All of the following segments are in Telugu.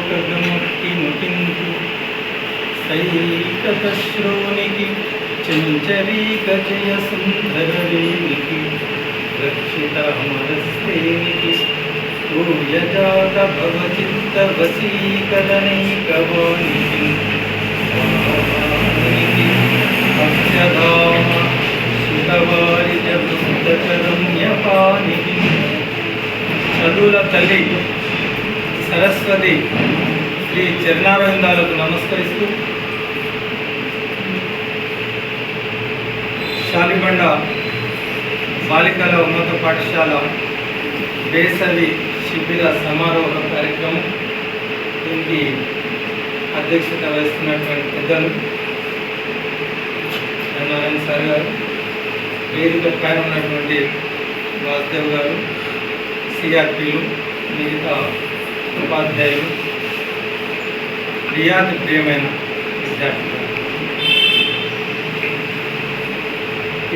కదముక్తి ముటింపు సైకతశ్రోనికి చంచరీక జయ సుందరవేనికి రక్షిత అమరశ్రేనికి ూయజాత భవచిత్త వశీకరణైకవానికి భక్ష్యధామ సుతవారిజ వృత్తకరమ్యపానికి చదువుల తల్లి సరస్వతి శ్రీ చరణారవిందాలకు నమస్కరిస్తూ శాలిబండ బాలికల ఉన్నత పాఠశాల వేసవి శిబిర సమారోహ కార్యక్రమం దీనికి అధ్యక్షత వహిస్తున్నటువంటి పెద్దలు నారాయణ సార్ గారు, వేదిక పైన ఉన్నటువంటి వాసుదేవ్ గారు, సిఆర్పీలు, మిగతా ఉపాధ్యాయులు, ప్రియమైన విద్యార్థులు,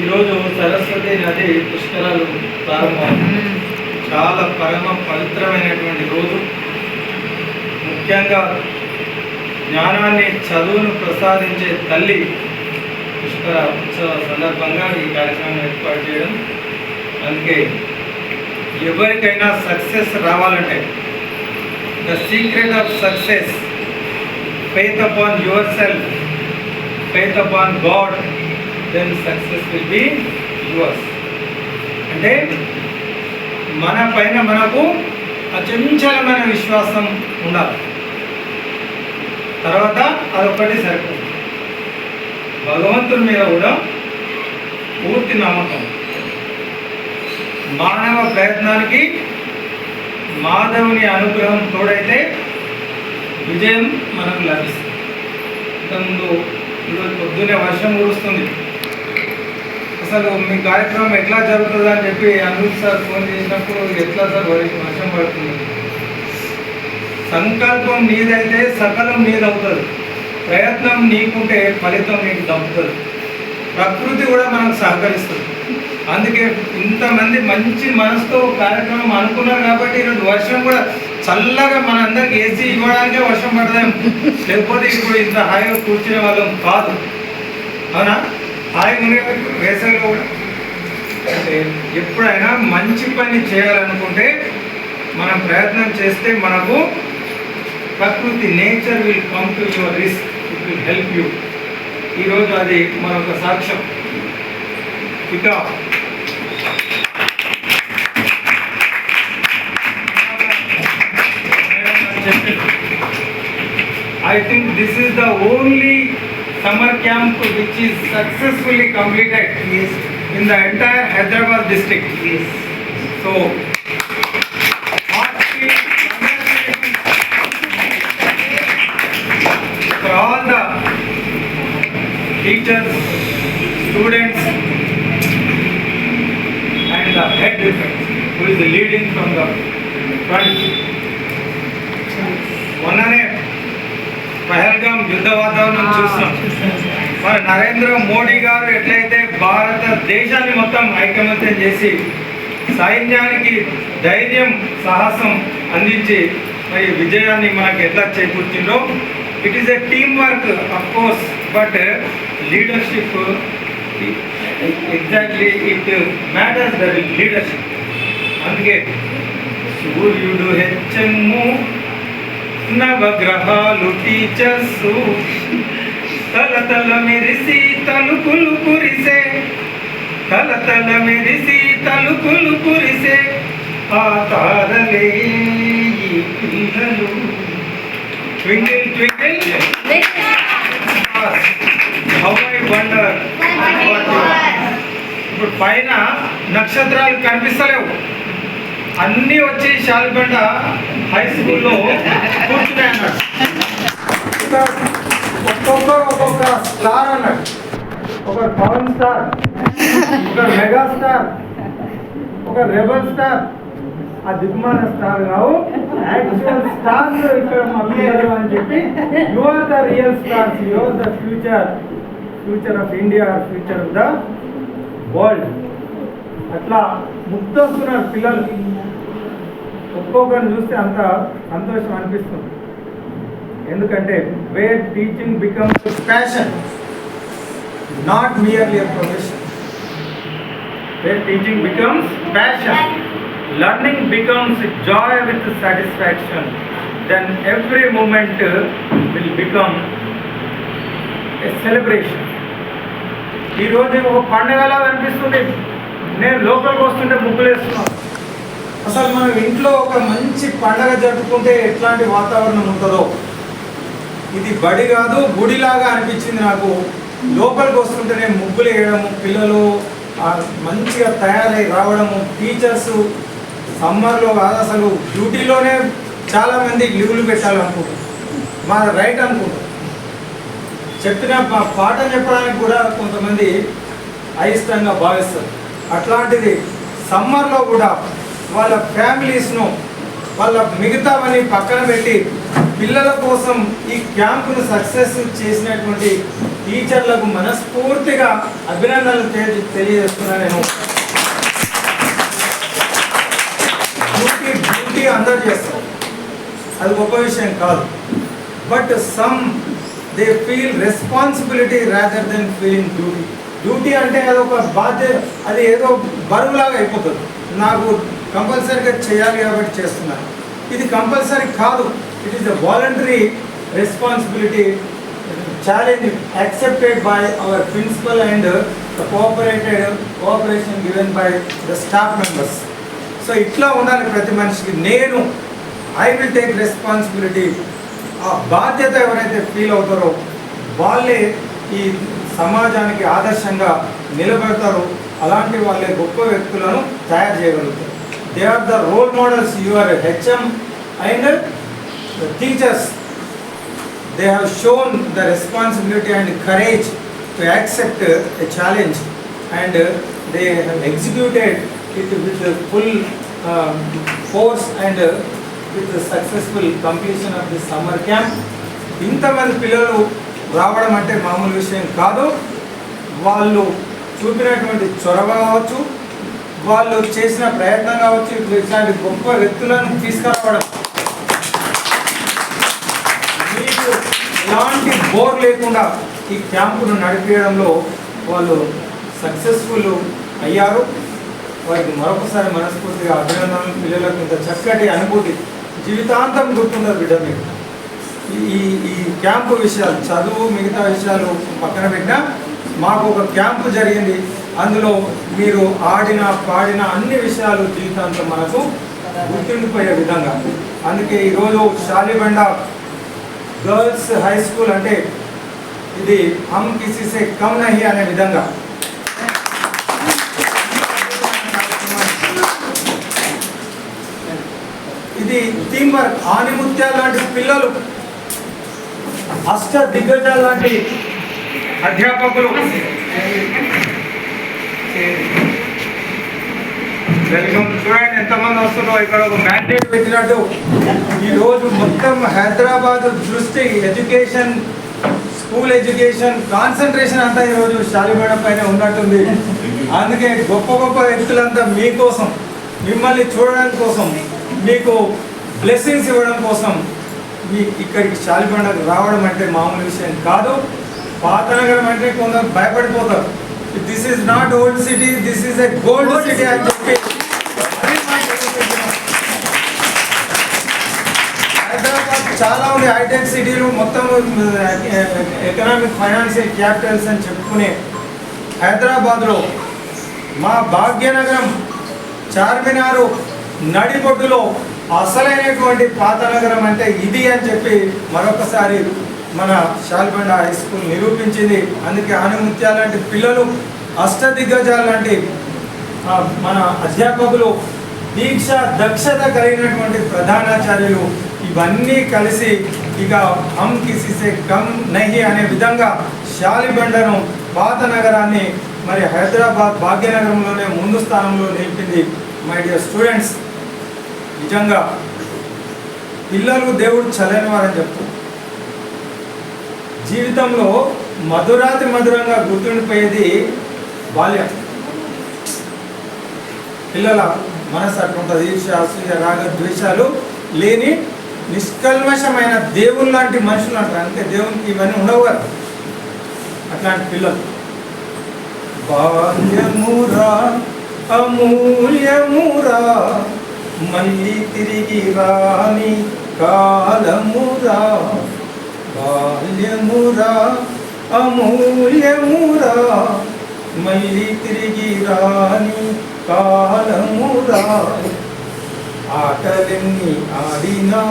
ఈరోజు సరస్వతి నది పుష్కరాలు ప్రారంభం. చాలా పరమ పవిత్రమైనటువంటి రోజు. ముఖ్యంగా జ్ఞానాన్ని, చదువును ప్రసాదించే తల్లి పుష్కర ఉత్సవ సందర్భంగా ఈ కార్యక్రమం ఏర్పాటు చేయడం. అందుకే ఎవరికైనా సక్సెస్ రావాలంటే the secret of success faith upon yourself, faith upon God, then success will be yours. అంటే మన పైన మనకు అచంచలమైన విశ్వాసం ఉండాలి. తర్వాత అదొక్కటి సరిపోదు. భగవంతుని మీద కూడా పూర్తి నమ్మకం. మానవ ప్రయత్నానికి మాధవుని అనుగ్రహం తోడైతే విజయం మనకు లభిస్తుంది. ఇంతకుముందు ఈరోజు పొద్దున్నే వర్షం కురుస్తుంది. అసలు మీ కార్యక్రమం ఎట్లా జరుగుతుంది అని చెప్పి అనిల్ సార్ ఫోన్ చేసినప్పుడు ఎట్లా సార్ వర్షం పడుతుంది. సంకల్పం నీదైతే సకలం నీదవుతుంది. ప్రయత్నం నీకుంటే ఫలితం నీకు దక్కుతుంది. ప్రకృతి కూడా మనకు సహకరిస్తుంది. అందుకే ఇంతమంది మంచి మనసుతో కార్యక్రమం అనుకున్నారు కాబట్టి ఈరోజు వర్షం కూడా చల్లగా మనందరికి ఏసీ ఇవ్వడానికే వర్షం పడదాం, లేకపోతే ఇప్పుడు ఇంత హాయిగా కూర్చునే వాళ్ళం కాదు. అవునా? హాయిగా ఉండే వేసవిలో కూడా. అంటే ఎప్పుడైనా మంచి పని చేయాలనుకుంటే మనం ప్రయత్నం చేస్తే మనకు ప్రకృతి, nature will come to your risk, it will help you. ఈరోజు అది మరొక సాక్ష్యం. ఇక I think this is the only summer camp which is successfully completed in the entire Hyderabad district. Yes. So, for all the teachers, students, and the head who is leading from the front. మొన్ననే పహల్గాం యుద్ధ వాతావరణం చూస్తాం. మరి నరేంద్ర మోడీ గారు ఎట్లయితే భారతదేశాన్ని మొత్తం ఐకమత్యం చేసి సైన్యానికి ధైర్యం, సాహసం అందించి మరి విజయాన్ని మనకు ఎట్లా చేకూర్చిందో, it is a team work of course, but leadership exactly it matters the leadership. అందుకే సూర్యుడు హెచ్చెమ్ము, నవగ్రహాలు టీచర్సు, తలతల మెరిసి తలుపులు కురిసే, తలతల మెరిసి తలుపులు కురిసే, ఆ తారలే ఈ పిల్లలు. Twinkle twinkle how I wonder. ఇప్పుడు పైన నక్షత్రాలు కనిపిస్తలేవు, అన్నీ వచ్చి శాలిబండ హై స్కూల్లో కూర్చున్నాయి అన్నాడు. ఒక్కొక్క స్టార్ అన్నాడు. ఒకరు పవన్ స్టార్, ఒకరు మెగా స్టార్, ఒక రెబల్ స్టార్. ఆ దిగ్మాన స్టార్ కావు, యాక్చువల్ స్టార్స్ ఇక్కడ మా పిల్లలు అని చెప్పి, you are the real stars, you are the future of India, future of the world. అట్లా ముక్తొస్తున్నారు పిల్లలు. ఒక్కొక్కరిని చూస్తే అంత సంతోషం అనిపిస్తుంది. ఎందుకంటే where teaching becomes passion, not merely a profession. Where teaching becomes passion, learning becomes joy with satisfaction, then every moment will become a celebration. ఈ రోజు ఒక పండగలా అనిపిస్తుంది. నేను లోపలికి వస్తుంటే ముగ్గులు వేస్తున్నాను. అసలు మనం ఇంట్లో ఒక మంచి పండగ జరుపుకుంటే ఎట్లాంటి వాతావరణం ఉంటుందో, ఇది బడి కాదు గుడిలాగా అనిపించింది నాకు. లోపలికి వస్తుంటేనే ముగ్గులు వేయడము, పిల్లలు మంచిగా తయారై రావడము, టీచర్స్ సమ్మర్లో కాదు అసలు డ్యూటీలోనే చాలామంది లీవులు పెట్టాలనుకుంటారు. మా రైట్ అనుకుంటారు. చెప్పిన పాఠం చెప్పడానికి కూడా కొంతమంది అయిష్టంగా భావిస్తారు. అట్లాంటిది సమ్మర్లో కూడా వాళ్ళ ఫ్యామిలీస్ను వాళ్ళ మిగతావన్నీ పక్కన పెట్టి పిల్లల కోసం ఈ క్యాంపును సక్సెస్ చేసినటువంటి టీచర్లకు మనస్ఫూర్తిగా అభినందనలు తెలియజేస్తున్నా. నేను డ్యూటీ అందరూ చేస్తారు, అది గొప్ప విషయం కాదు. But some they feel responsibility rather than feeling duty. Duty అంటే అదొక బాధ్యత, అది ఏదో బరువులాగా అయిపోతుంది. నాకు కంపల్సరీగా చేయాలి కాబట్టి చేస్తున్నాను. ఇది కంపల్సరీ కాదు. It is a voluntary responsibility challenge accepted by our principal and cooperation given by the staff members. So ఇట్లా ఉండాలి ప్రతి మనిషికి. నేను ఐ విల్ టేక్ రెస్పాన్సిబిలిటీ. ఆ బాధ్యత ఎవరైతే ఫీల్ అవుతారో వాళ్ళే ఈ సమాజానికి ఆదర్శంగా నిలబెడతారు. అలాంటి వాళ్ళే గొప్ప వ్యక్తులను తయారు చేయగలుగుతారు. They are the role models. You are HM and the teachers, they have shown the responsibility and courage to accept a challenge, and they have executed it with full force and with the successful completion of the summer camp. ఇంతమంది పిల్లలు రావడం అంటే మామూలు విషయం కాదు. వాళ్ళు చూపినటువంటి చొరవ కావచ్చు, వాళ్ళు చేసిన ప్రయత్నం కావచ్చు, ఇట్లాంటి గొప్ప వ్యక్తులను తీసుకురావడం, ఎలాంటి బోర్ లేకుండా ఈ క్యాంపును నడిపించడంలో వాళ్ళు సక్సెస్ఫుల్ అయ్యారు. వారికి మరొకసారి మనస్ఫూర్తిగా అభినందనలు. పిల్లలకు ఇంత చక్కటి అనుభూతి జీవితాంతం గుర్తుండదు బిడ్డ. మీకు ఈ క్యాంపు విషయాలు, చదువు మిగతా విషయాలు పక్కన పెట్టినా మాకు ఒక క్యాంపు జరిగింది. అందులో మీరు ఆడిన పాడిన అన్ని విషయాలు జీవితాంతం మనకు గుర్తుండిపోయే విధంగా. అందుకే ఈరోజు శాలిబండ గర్ల్స్ హై స్కూల్ అంటే ఇది హమ్ కిసీ సే కమ్ నహీ అనే విధంగా ఇది టీమ్ వర్క్. ఆనిముత్యాలు లాంటి పిల్లలు, అష్ట దిగ్గజాలు లాంటి అధ్యాపకులు, వెల్కమ్. చూడండి ఎంతమంది వస్తున్నారో. ఇక్కడ ఒక మ్యాండేట్ పెట్టినట్టు ఈరోజు మొత్తం హైదరాబాద్ దృష్టి ఎడ్యుకేషన్, స్కూల్ ఎడ్యుకేషన్ కాన్సన్ట్రేషన్ అంతా ఈరోజు శాలిబండ పైన ఉన్నట్టుంది. అందుకే గొప్ప గొప్ప వ్యక్తులంతా మీకోసం, మిమ్మల్ని చూడడం కోసం, మీకు బ్లెస్సింగ్స్ ఇవ్వడం కోసం ఇక్కడికి శాలిబండకు రావడం అంటే మామూలు విషయం కాదు. పాత నగరం అంటే కొందరు భయపడిపోతారు. This is not old city, this is a gold city అని చెప్పి హైదరాబాద్ చాలా ఉంది. హైటెక్ సిటీలు మొత్తం ఎకనామిక్ ఫైనాన్షియల్ క్యాపిటల్స్ అని చెప్పుకునే హైదరాబాద్లో మా భాగ్యనగరం, చార్మినారు నడిబొడ్డులో అసలైనటువంటి పాత నగరం అంటే ఇది అని చెప్పి మరొకసారి మన శాలిబండ హై స్కూల్ నిరూపించింది. అందుకే ఆనిముత్యాల లాంటి పిల్లలు, అష్టదిగ్గజాలు లాంటి మన అధ్యాపకులు, దీక్ష దక్షత కలిగినటువంటి ప్రధానాచార్యులు, ఇవన్నీ కలిసి ఇక హమ్ కిసీ సే కమ్ నహీ అనే విధంగా శాలిబండను, పాత నగరాన్ని మరి హైదరాబాద్ భాగ్యనగరంలోనే ముందు స్థానంలో నిలిపింది. మై డియర్ స్టూడెంట్స్, నిజంగా పిల్లలు దేవుడు చల్లని వారని చెప్తారు. జీవితంలో మధురాతి మధురంగా గుర్తుండిపోయేది బాల్యం. పిల్లల మనసు అట్లుంటుంది. ఈర్ష్య, అసూయ, రాగ ద్వేషాలు లేని నిష్కల్మషమైన దేవుని లాంటి మనుషులు అంటారు. అంటే దేవునికి ఇవన్నీ ఉండవు కదా అట్లాంటి పిల్లలు. బాల్యమురా అమూల్యమురా మళ్ళీ తిరిగి రాని కాలమురా, బాల్యమురా అమూల్యమురా మళ్ళీ తిరిగి రాని కాలమురా. ఆటలెన్ని ఆడినా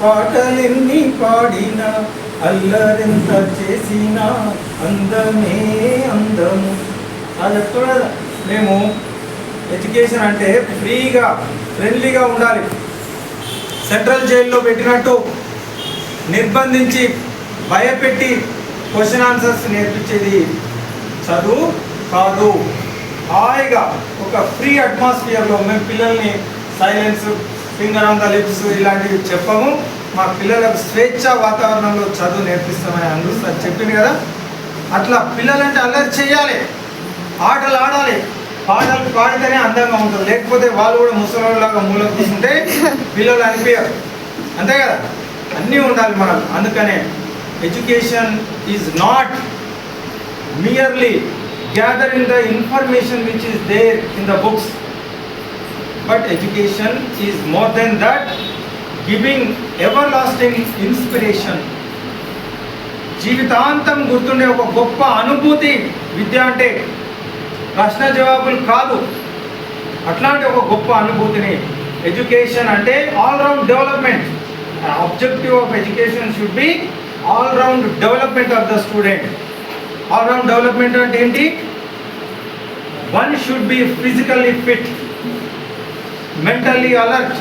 పాటలెన్ని పాడినా అల్లరెంత చేసినా అందమే అందము. అది చెప్తున్నా మేము ఎడ్యుకేషన్ అంటే ఫ్రీగా ఫ్రెండ్లీగా ఉండాలి. సెంట్రల్ జైల్లో పెట్టినట్టు నిర్బంధించి భయపెట్టి క్వశ్చన్ ఆన్సర్స్ నేర్పించేది చదువు కాదు. హాయిగా ఒక ఫ్రీ అట్మాస్ఫియర్లో మేము పిల్లల్ని silence, finger on the lips ఇలాంటివి చెప్పము. మా పిల్లలకు స్వేచ్ఛ వాతావరణంలో చదువు నేర్పిస్తామని అందుకు చెప్పింది కదా. అట్లా పిల్లలంటే అల్లరి చేయాలి, ఆటలు ఆడాలి, పాటలు పాడితేనే అందంగా ఉంటుంది. లేకపోతే వాళ్ళు కూడా ముసలిలాగా మూల కూర్చుంటే పిల్లలు అనిపించారు, అంతే కదా. అన్నీ ఉండాలి మనకు. అందుకనే education is not merely gathering the information which is there in the books, but education is more than that, giving everlasting inspiration. జీవితాంతం గుర్తుండే ఒక గొప్ప అనుభూతి విద్య అంటే. ప్రశ్న జవాబులు కాదు, అట్లాంటి ఒక గొప్ప అనుభూతిని ఎడ్యుకేషన్ అంటే all round development. Objective of education should be all round development of the student. All round development అంటే ఏంటి? One should be physically fit, mentally alert,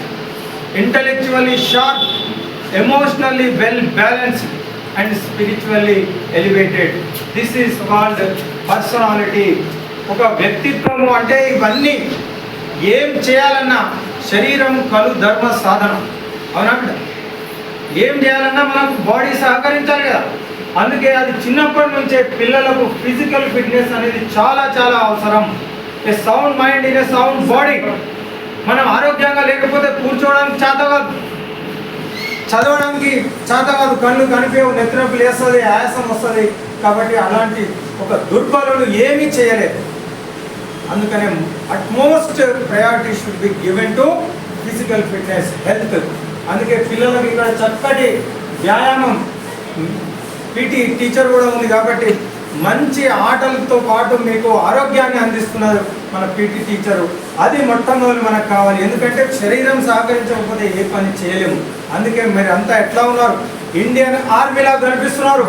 intellectually sharp, emotionally well balanced and spiritually elevated. This is called personality. ఒక వ్యక్తిత్వము అంటే ఇవన్నీ ఏం చేయాలన్నా శరీరం కలు ధర్మ సాధనం. అవునా? ఏం చేయాలన్నా మనకు బాడీ సహకరించాలి కదా. అందుకే అది చిన్నప్పటి నుంచే పిల్లలకు ఫిజికల్ ఫిట్నెస్ అనేది చాలా చాలా అవసరం. A sound mind in a sound body. మనం ఆరోగ్యంగా లేకపోతే కూర్చోవడానికి చేత కాదు, చదవడానికి చేత కాదు, కళ్ళు కనిపించవు, నెత్తినొప్పి లేస్తుంది, ఆయాసం వస్తుంది. కాబట్టి అలాంటి ఒక దుర్బలుడు ఏమీ చేయలేదు. అందుకనే utmost priority should be given to physical fitness, health. అందుకే పిల్లలకు ఇక్కడ చక్కటి వ్యాయామం, పీటీ టీచర్ కూడా ఉంది కాబట్టి మంచి ఆటలతో పాటు మీకు ఆరోగ్యాన్ని అందిస్తున్నారు మన పీటీ టీచరు. అది మొట్టమొదటి మనకు కావాలి. ఎందుకంటే శరీరం సహకరించకపోతే ఏ పని చేయలేము. అందుకే మీరు అంతా ఎట్లా ఉన్నారు? ఇండియన్ ఆర్మీలా కనిపిస్తున్నారు.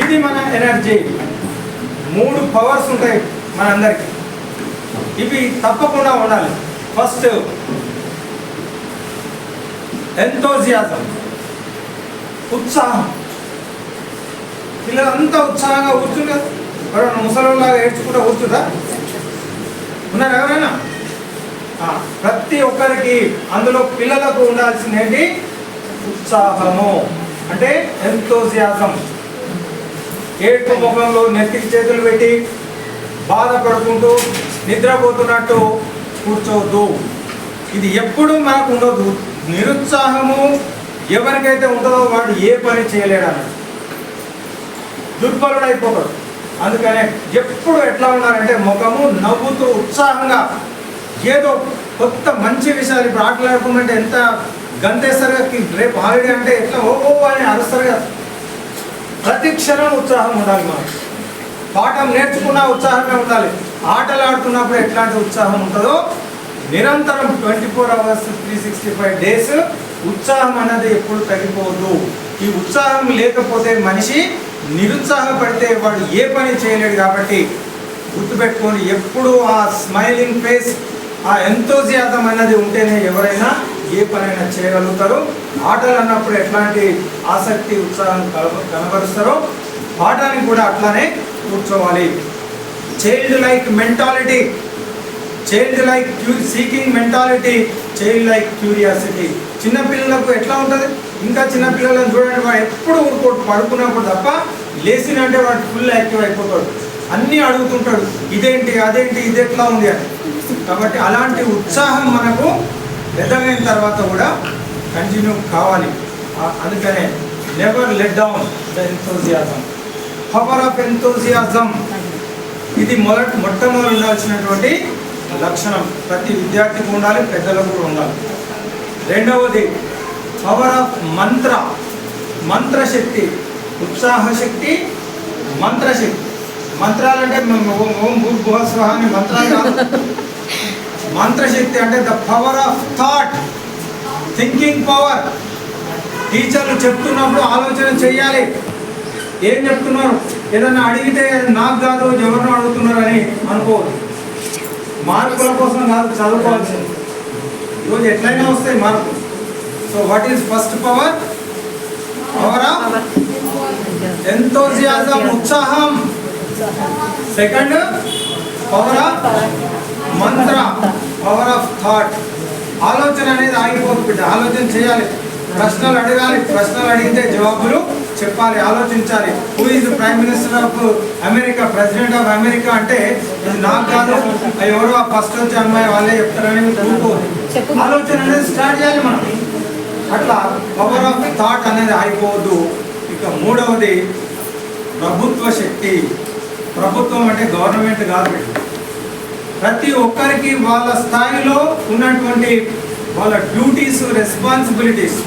ఇది మన ఎనర్జీ. 3 పవర్స్ ఉంటాయి మనందరికీ. ఇవి తప్పకుండా ఉండాలి. ఫస్ట్ ఎంతోజియాజం, ఉత్సాహం. పిల్లలంతా ఉత్సాహంగా కూర్చుంటారు. ఎవరైనా ముసలిలాగా ఏడ్చుకుంటూ కూర్చుంటా ఉన్నారు ఎవరైనా? ప్రతి ఒక్కరికి అందులో పిల్లలకు ఉండాల్సిందేంటి? ఉత్సాహము అంటే ఎంతోజియాజం. ఏడుపు ముఖంలో నెత్తికి చేతులు పెట్టి బాధపడుకుంటూ నిద్రపోతున్నట్టు కూర్చోవద్దు. ఇది ఎప్పుడూ మనకు ఉండదు. నిరుత్సాహము ఎవరికైతే ఉంటుందో వాడు ఏ పని చేయలేడన్నాడు, దుర్బలుడైపోతాడు. అందుకనే ఎప్పుడు ఎట్లా ఉన్నారంటే ముఖము నవ్వుతూ ఉత్సాహంగా ఏదో కొత్త మంచి విషయాలు. ఇప్పుడు ఆటలు ఆడుకోమంటే ఎంత గంతేస్తారు, రేపు హాలిడే అంటే ఎట్లా ఓ అని అరుస్తారు కదా. ప్రతి క్షణం ఉత్సాహం ఉండాలి. మనం పాఠం నేర్చుకున్న ఉత్సాహంగా ఉండాలి. ఆటలు ఆడుతున్నప్పుడు ఎట్లాంటి ఉత్సాహం ఉంటుందో నిరంతరం 24 hours 365 days ఉత్సాహం అన్నది ఎప్పుడు తగ్గిపోవద్దు. ఈ ఉత్సాహం లేకపోతే మనిషి నిరుత్సాహపడితే వాడు ఏ పని చేయలేడు. కాబట్టి గుర్తుపెట్టుకొని ఎప్పుడు ఆ స్మైలింగ్ ఫేస్, ఆ ఎంతోజియాజం అన్నది ఉంటేనే ఎవరైనా ఏ పనైనా చేయగలుగుతారు. ఆటలు అన్నప్పుడు ఎట్లాంటి ఆసక్తి ఉత్సాహం కనబరుస్తారో పాఠానికి కూడా అట్లానే కూర్చోవాలి. Child like mentality, child like seeking mentality, child like curiosity. చిన్నపిల్లలకు ఎట్లా ఉంటుంది? ఇంకా చిన్నపిల్లలను చూడండి, వాడు ఎప్పుడు ఊరుకోడు, పడుకున్నప్పుడు తప్ప లేచినంటే వాడు ఫుల్ యాక్టివ్ అయిపోతాడు. అన్నీ అడుగుతుంటాడు, ఇదేంటి అదేంటి ఇది ఎట్లా ఉంది అని. కాబట్టి అలాంటి ఉత్సాహం మనకు పెద్దగైన తర్వాత కూడా కంటిన్యూ కావాలి. అందుకనే never let down the enthusiasm, power of enthusiasm. ఇది మొట్టమొదటి ఉండాల్సినటువంటి లక్షణం. ప్రతి విద్యార్థికి ఉండాలి, పెద్దలకు కూడా ఉండాలి. రెండవది పవర్ ఆఫ్ మంత్ర, మంత్రశక్తి. ఉత్సాహ శక్తి, మంత్రశక్తి. మంత్రాలంటే ఓం భూర్భువస్వః అని మంత్రాలు కాదు. మంత్రశక్తి అంటే the power of thought, thinking power. టీచర్లు చెప్తున్నప్పుడు ఆలోచన చెయ్యాలి. ఏం చెప్తున్నారు, ఏదన్నా అడిగితే నాకు కాదు ఎవరినో అడుగుతున్నారు అని అనుకోవద్దు. మార్కుల కోసం కాదు చదువుకోవాల్సింది. ఈరోజు ఎట్లయినా వస్తాయి మార్కులు. So what is first power? Power of enthusiasm, ఉత్సాహం. Second power of Mantra, power of thought. ఆలోచన అనేది ఆగిపోదు బిడ్డ, ఆలోచన చేయాలి, ప్రశ్నలు అడగాలి, ప్రశ్నలు అడిగితే జవాబులు చెప్పాలి, ఆలోచించాలి. Who is prime minister of America, president of America అంటే ఇది నాకు కాదు, ఎవరో ఆ ఫస్ట్ వచ్చే అమ్మాయి వాళ్ళే చెప్తారని ఊరుకోదు. ఆలోచన అనేది స్టార్ట్ చేయాలి మనం. అట్లా పవర్ ఆఫ్ థాట్ అనేది ఆగిపోవద్దు. ఇక మూడవది ప్రభుత్వ శక్తి. ప్రభుత్వం అంటే గవర్నమెంట్ కాదు, ప్రతి ఒక్కరికి వాళ్ళ స్థాయిలో ఉన్నటువంటి వాళ్ళ డ్యూటీస్, రెస్పాన్సిబిలిటీస్.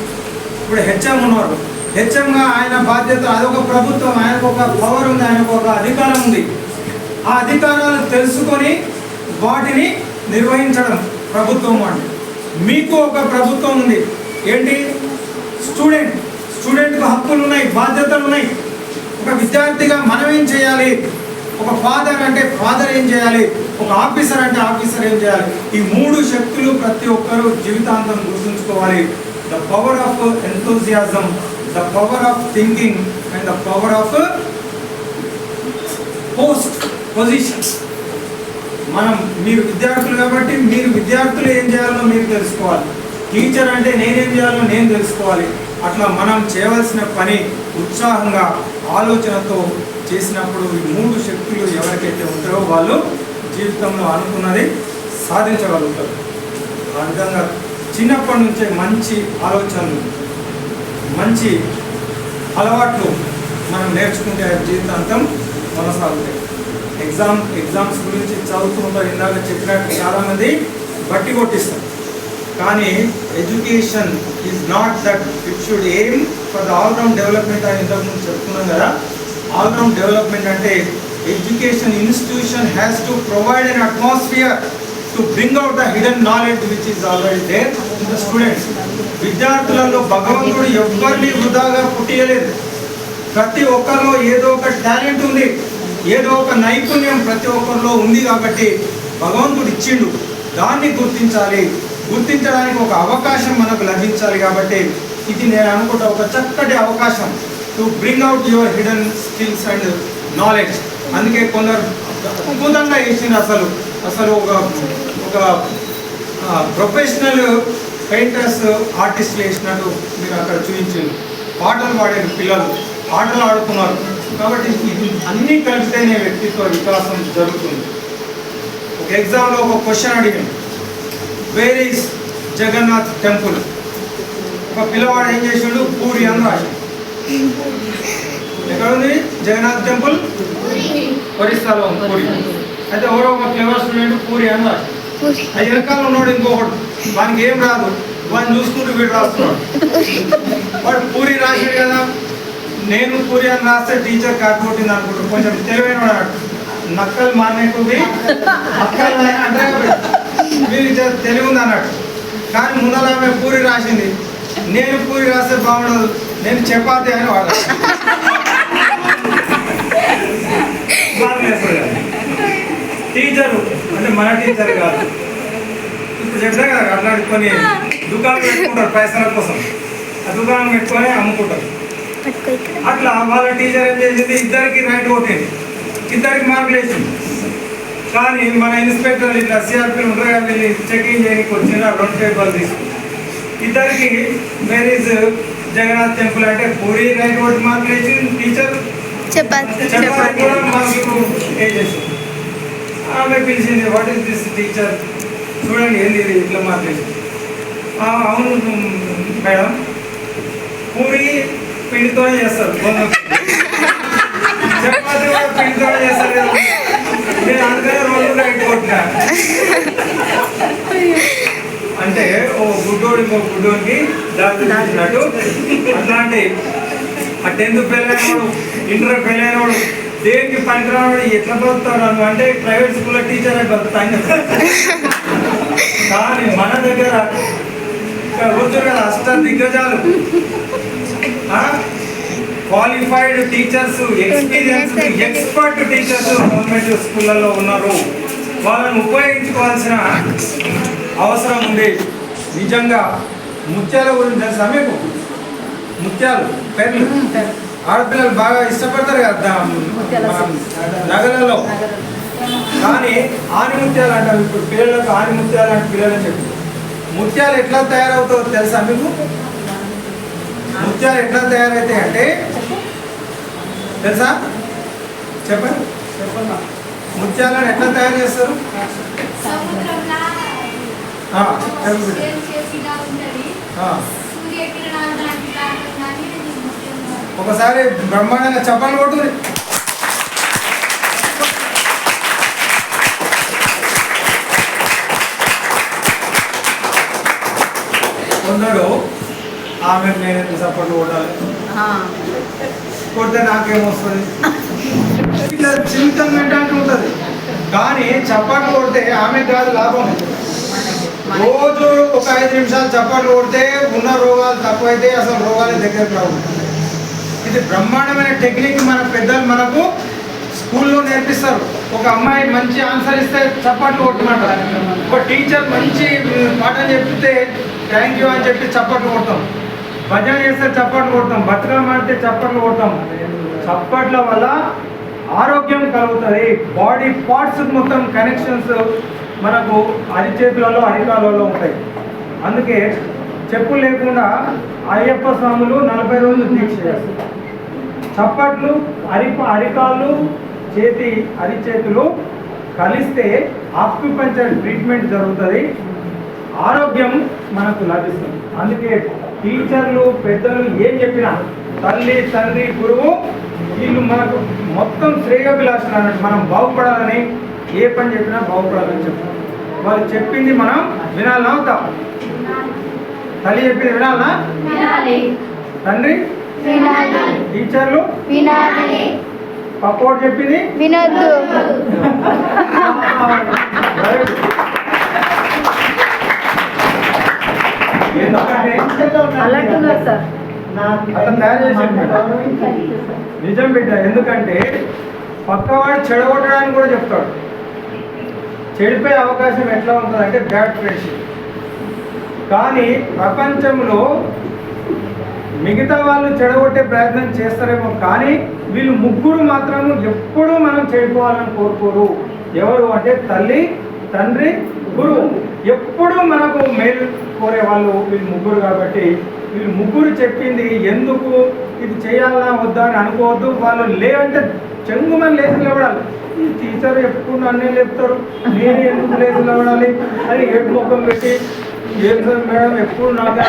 ఇప్పుడు హెచ్ఎం ఉన్నారు, హెచ్ఎంగా ఆయన బాధ్యత, అదొక ప్రభుత్వం, ఆయనకు ఒక పవర్ ఉంది, ఆయనకు ఒక అధికారం ఉంది. ఆ అధికారాలు తెలుసుకొని వాటిని నిర్వహించడం ప్రభుత్వం అంటే. మీకు ఒక ప్రభుత్వం ఉంది, ఏంటి? స్టూడెంట్కు హక్కులు ఉన్నాయి, బాధ్యతలు ఉన్నాయి. ఒక విద్యార్థిగా మనం ఏం చేయాలి? ఒక ఫాదర్ అంటే ఫాదర్ ఏం చేయాలి? ఒక ఆఫీసర్ అంటే ఆఫీసర్ ఏం చేయాలి? ఈ మూడు శక్తులు ప్రతి ఒక్కరూ జీవితాంతం గుర్తుంచుకోవాలి. The power of enthusiasm, the power of thinking and the power of position. మీరు విద్యార్థులు కాబట్టి మీరు విద్యార్థులు ఏం చేయాలో మీరు తెలుసుకోవాలి. టీచర్ అంటే నేనేం చేయాలో నేను తెలుసుకోవాలి. అట్లా మనం చేయవలసిన పని ఉత్సాహంగా ఆలోచనతో చేసినప్పుడు ఈ మూడు శక్తులు ఎవరికైతే ఉంటారో వాళ్ళు జీవితంలో అనుకున్నది సాధించగలుగుతారు. ఆ విధంగా చిన్నప్పటి నుంచే మంచి ఆలోచనలు, మంచి అలవాట్లు మనం నేర్చుకుంటే జీవితాంతం కొనసాగుతాయి. ఎగ్జామ్స్ గురించి చదువుతూ ఉంటారు. ఇందాక చెప్పినట్టు చాలామంది బట్టి కొట్టిస్తారు. కానీ education is not that. It should aim for the all round development అని ఇంతకుముందు చెప్తున్నాం కదా. ఆల్రౌండ్ డెవలప్మెంట్ అంటే education institution has to provide an atmosphere to bring out the hidden knowledge which is already there in the students. విద్యార్థులలో భగవంతుడు ఎవ్వరిని వృధాగా పుట్టియలేదు. ప్రతి ఒక్కరిలో ఏదో ఒక టాలెంట్ ఉంది, ఏదో ఒక నైపుణ్యం ప్రతి ఒక్కరిలో ఉంది. కాబట్టి భగవంతుడు ఇచ్చిండు, దాన్ని గుర్తించాలి. గుర్తించడానికి ఒక అవకాశం మనకు లభించాలి. కాబట్టి ఇది నేను అనుకుంటా ఒక చక్కటి అవకాశం to bring out your hidden skills and knowledge. అందుకే కొందరు అద్భుతంగా చేసింది. అసలు ఒక ప్రొఫెషనల్ పెయింటర్స్, ఆర్టిస్టులు వేసినట్టు మీరు అక్కడ చూపించారు. పాటలు పాడారు, పిల్లలు ఆటలు ఆడుతున్నారు. కాబట్టి ఇది అన్నీ కలిపితేనే వ్యక్తిత్వ వికాసం జరుగుతుంది. ఒక ఎగ్జామ్లో ఒక క్వశ్చన్ అడిగాను, వేర్ ఈస్ జగన్నాథ్ టెంపుల్? ఒక పిల్లవాడు ఏం చేసాడు? పూరి అని రాశాడు. ఎక్కడ ఉంది జగన్నాథ్ టెంపుల్? ఒరిస్సాలో ఉంది, పూరి. అయితే ఎవరో ఒక క్లెవర్ స్టూడెంట్ పూరి అని రాశాడు. అది వెనకాల ఉన్నాడు ఇంకొకటి, వానికి ఏం రాదు, వాడిని చూసుకుంటూ వీడు రాస్తున్నాడు. వాడు పూరి రాశాడు కదా, నేను పూరి అని రాస్తే టీచర్ కాకపోతుంది అనుకుంటాడు. కొంచెం తెలివైన అన్నాడు, నక్కలు మానేకువి అక్కలు అంటే మీరు తెలివి ఉంది అన్నాడు. కానీ ముందర ఆమె పూరి రాసింది, నేను పూరి రాస్తే బాగుండదు, నేను చపాతి అని వాడు. టీచరు అంటే మన టీచర్ కాదు. ఇప్పుడు చెప్తా కదా, అట్లాంటి దుకాణం పెట్టుకుంటారు పైసల కోసం. ఆ దుకాణం పెట్టుకొని అమ్ముకుంటారు. అట్లా వాళ్ళ టీచర్ ఏం చేసింది, ఇద్దరికి రైట్ కొట్టింది, ఇద్దరికి మార్కులు వేసింది. కానీ మన ఇన్స్పెక్టర్ ఇట్లా సిఆర్పీలు ఉంటారు కదా, వీళ్ళు చెకింగ్ చేయడానికి వచ్చిన 2 పేపర్లు తీసుకుంది. ఇద్దరికి వేర్ ఈజ్ జగన్నాథ్ టెంపుల్ అంటే పూరి రైట్ కొట్టి మార్కులు వేసింది టీచర్. చపాతి కూడా మాకు వేసేసింది. ఆమె పిలిచింది, వాట్ ఈస్ దిస్ టీచర్, చూడండి ఏంది ఇది ఇట్లా మాట్లాడింది. అవును మేడం, పూరి పిండితోనే చేస్తారు, చపాతి కూడా పిండితోనే చేస్తారు కదా, నేను అందుకనే రోజు రైట్ కొట్టినా. అంటే ఓ గుడ్డోడి గుడ్డోడికి దారి చూపించినట్టు అట్లాంటి ఆ 10th ఫెయిల్ అయినవాడు, ఇంటర్ ఫెయిల్ అయినవాడు, దేనికి పనికిరావాడు ఎట్లా బతుకుతాడు అను అంటే ప్రైవేట్ స్కూల్లో టీచర్ అని బతుకుతాను. కానీ మన దగ్గర కూర్చొని కదా అష్ట దిగ్గజాలు, qualified teachers, experience expert teachers government స్కూళ్ళల్లో ఉన్నారు. వాళ్ళని ఉపయోగించుకోవాల్సిన అవసరం ఉంది. నిజంగా ముత్యాల గురించి తెలుసా మీకు? ముత్యాలు పెన్లు ఆడపిల్లలు బాగా ఇష్టపడతారు కదా నగలలో, కానీ ఆని ముత్యాలు అంటారు. ఇప్పుడు పిల్లలకు ఆని ముత్యాలు అంటే పిల్లలని చెప్పి, ముత్యాలు ఎట్లా తయారవుతుందో తెలుసా మీకు? ముత్యాలు ఎట్లా తయారవుతాయి అంటే తెలుసా? చెప్పండి. ముత్యాలను ఎట్లా తయారు చేస్తారు? ఒకసారి బ్రహ్మాండంగా చప్పట్లు కొడుతుంది. కొందరు ఆమె నేను చప్పట్లు కొట్టాలి, కొడితే నాకేమొస్తుంది, ఇట్లా జీవితం మెంటాలిటీ ఉంటుంది. కానీ చప్పట్లు కొడితే ఆమె కాదు లాభం. రోజు ఒక 5 నిమిషాలు చప్పట్లు కొడితే ఉన్న రోగాలు తక్కువైతే అసలు రోగాలు దగ్గరకు రావు. ఇది బ్రహ్మాండమైన టెక్నిక్ మన పెద్దలు మనకు స్కూల్లో నేర్పిస్తారు. ఒక అమ్మాయి మంచి ఆన్సర్ ఇస్తే చప్పట్లు కొట్టమంటారు, ఒక టీచర్ మంచి పాఠం చెప్తే థ్యాంక్ యూ అని చెప్పి చప్పట్లు కొడతాం, భజన చేస్తే చప్పట్లు కొడతాం, బతుకమ్మ ఆడితే చప్పట్లు కొడతాం. చప్పట్ల వల్ల ఆరోగ్యం కలుగుతుంది. బాడీ పార్ట్స్ మొత్తం కనెక్షన్స్ మనకు అరిచేతులలో అరికాలలో ఉంటాయి. అందుకే చెప్పులు లేకుండా అయ్యప్ప స్వాములు 40 రోజులు దీక్ష చేస్తారు. చప్పట్లు అరికాళ్ళు అరిచేతులు కలిస్తే ఆక్యుపంచర్ ట్రీట్మెంట్ జరుగుతుంది, ఆరోగ్యం మనకు లభిస్తుంది. అందుకే టీచర్లు పెద్దలు ఏం చెప్పినా, తల్లి తండ్రి గురువు వీళ్ళు మనకు మొత్తం శ్రేయోభిలాషులు అన్నట్టు. మనం బాగుపడాలని ఏ పని చెప్పినా బాగుపడాలని చెప్తాం. వాళ్ళు చెప్పింది మనం వినాలనా అవుతా? తల్లి చెప్పింది వినాలనా? తండ్రి టీచర్లు పక్కోడు చెప్పింది వినొద్దు. అతను తయారు చేసి నిజం బిడ్డ. ఎందుకంటే పక్కవాడు చెడగొట్టడానికి కూడా చెప్తాడు. చెడిపోయే అవకాశం ఎట్లా ఉంటుందంటే బ్యాడ్ ఫ్రెండ్షిప్. కానీ ప్రపంచంలో మిగతా వాళ్ళు చెడగొట్టే ప్రయత్నం చేస్తారేమో, కానీ వీళ్ళు ముగ్గురు మాత్రము ఎప్పుడూ మనం చెడిపోవాలని కోరుకోరు. ఎవరు అంటే తల్లి తండ్రి గురువు. ఎప్పుడూ మనకు మేలు కోరే వాళ్ళు వీళ్ళు ముగ్గురు. కాబట్టి వీళ్ళు ముగ్గురు చెప్పింది ఎందుకు ఇది చేయాలన్నా వద్దా అని అనుకోవద్దు. వాళ్ళు లేవంటే చెంగుమని లేచి నిలబడాలి. ఈ టీచర్ ఎప్పుడు నన్నే లేపుతారు, నేను ఎందుకు లేచి నిలబడాలి అని ఏడు ముఖం పెట్టి ఏం సార్ మేడం ఎప్పుడు నాకు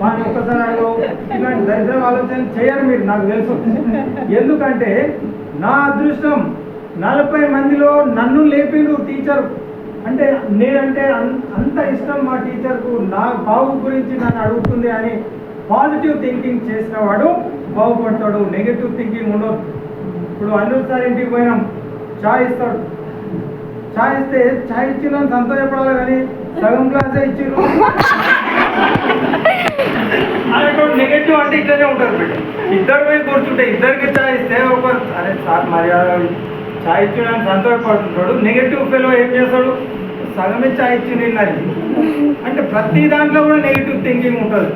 వాడిని ఒక్కసారి అడగవు. ఇలాంటి దరిద్రం ఆలోచన చేయరు మీరు, నాకు తెలుసు. ఎందుకంటే నా అదృష్టం 40 మందిలో నన్ను లేపిరు టీచర్. అంటే నేనంటే అంత ఇష్టం మా టీచర్కు, నా బాగు గురించి నన్ను అడుగుతుంది అని పాజిటివ్ థింకింగ్ చేసిన వాడు బాగుపడతాడు. నెగిటివ్ థింకింగ్ ఉండదు. ఇప్పుడు అల్లుడు సార్ ఇంటికి పోయినాం, చాయ్ ఇస్తాడు. చాయ్ ఇస్తే చాయ్ ఇచ్చిన సంతోషపడాలి, కానీ సగం గ్లాసే ఇచ్చిర్రు అనేటువంటి నెగిటివ్ అంటే ఇట్లనే ఉంటారు బిడ్డ. ఇద్దరు పోయి కూర్చుంటే ఇద్దరికి చాయ్ ఇస్తే ఒక అరే సార్ మర్యాద చాయ్ ఇచ్చడానికి సంతోషపడుతుంటాడు. నెగిటివ్ ఫెలో ఏం చేస్తాడు, సగమే చాయ్ ఇచ్చి నిన్నది. అంటే ప్రతి దాంట్లో కూడా నెగిటివ్ థింకింగ్ ఉంటుంది.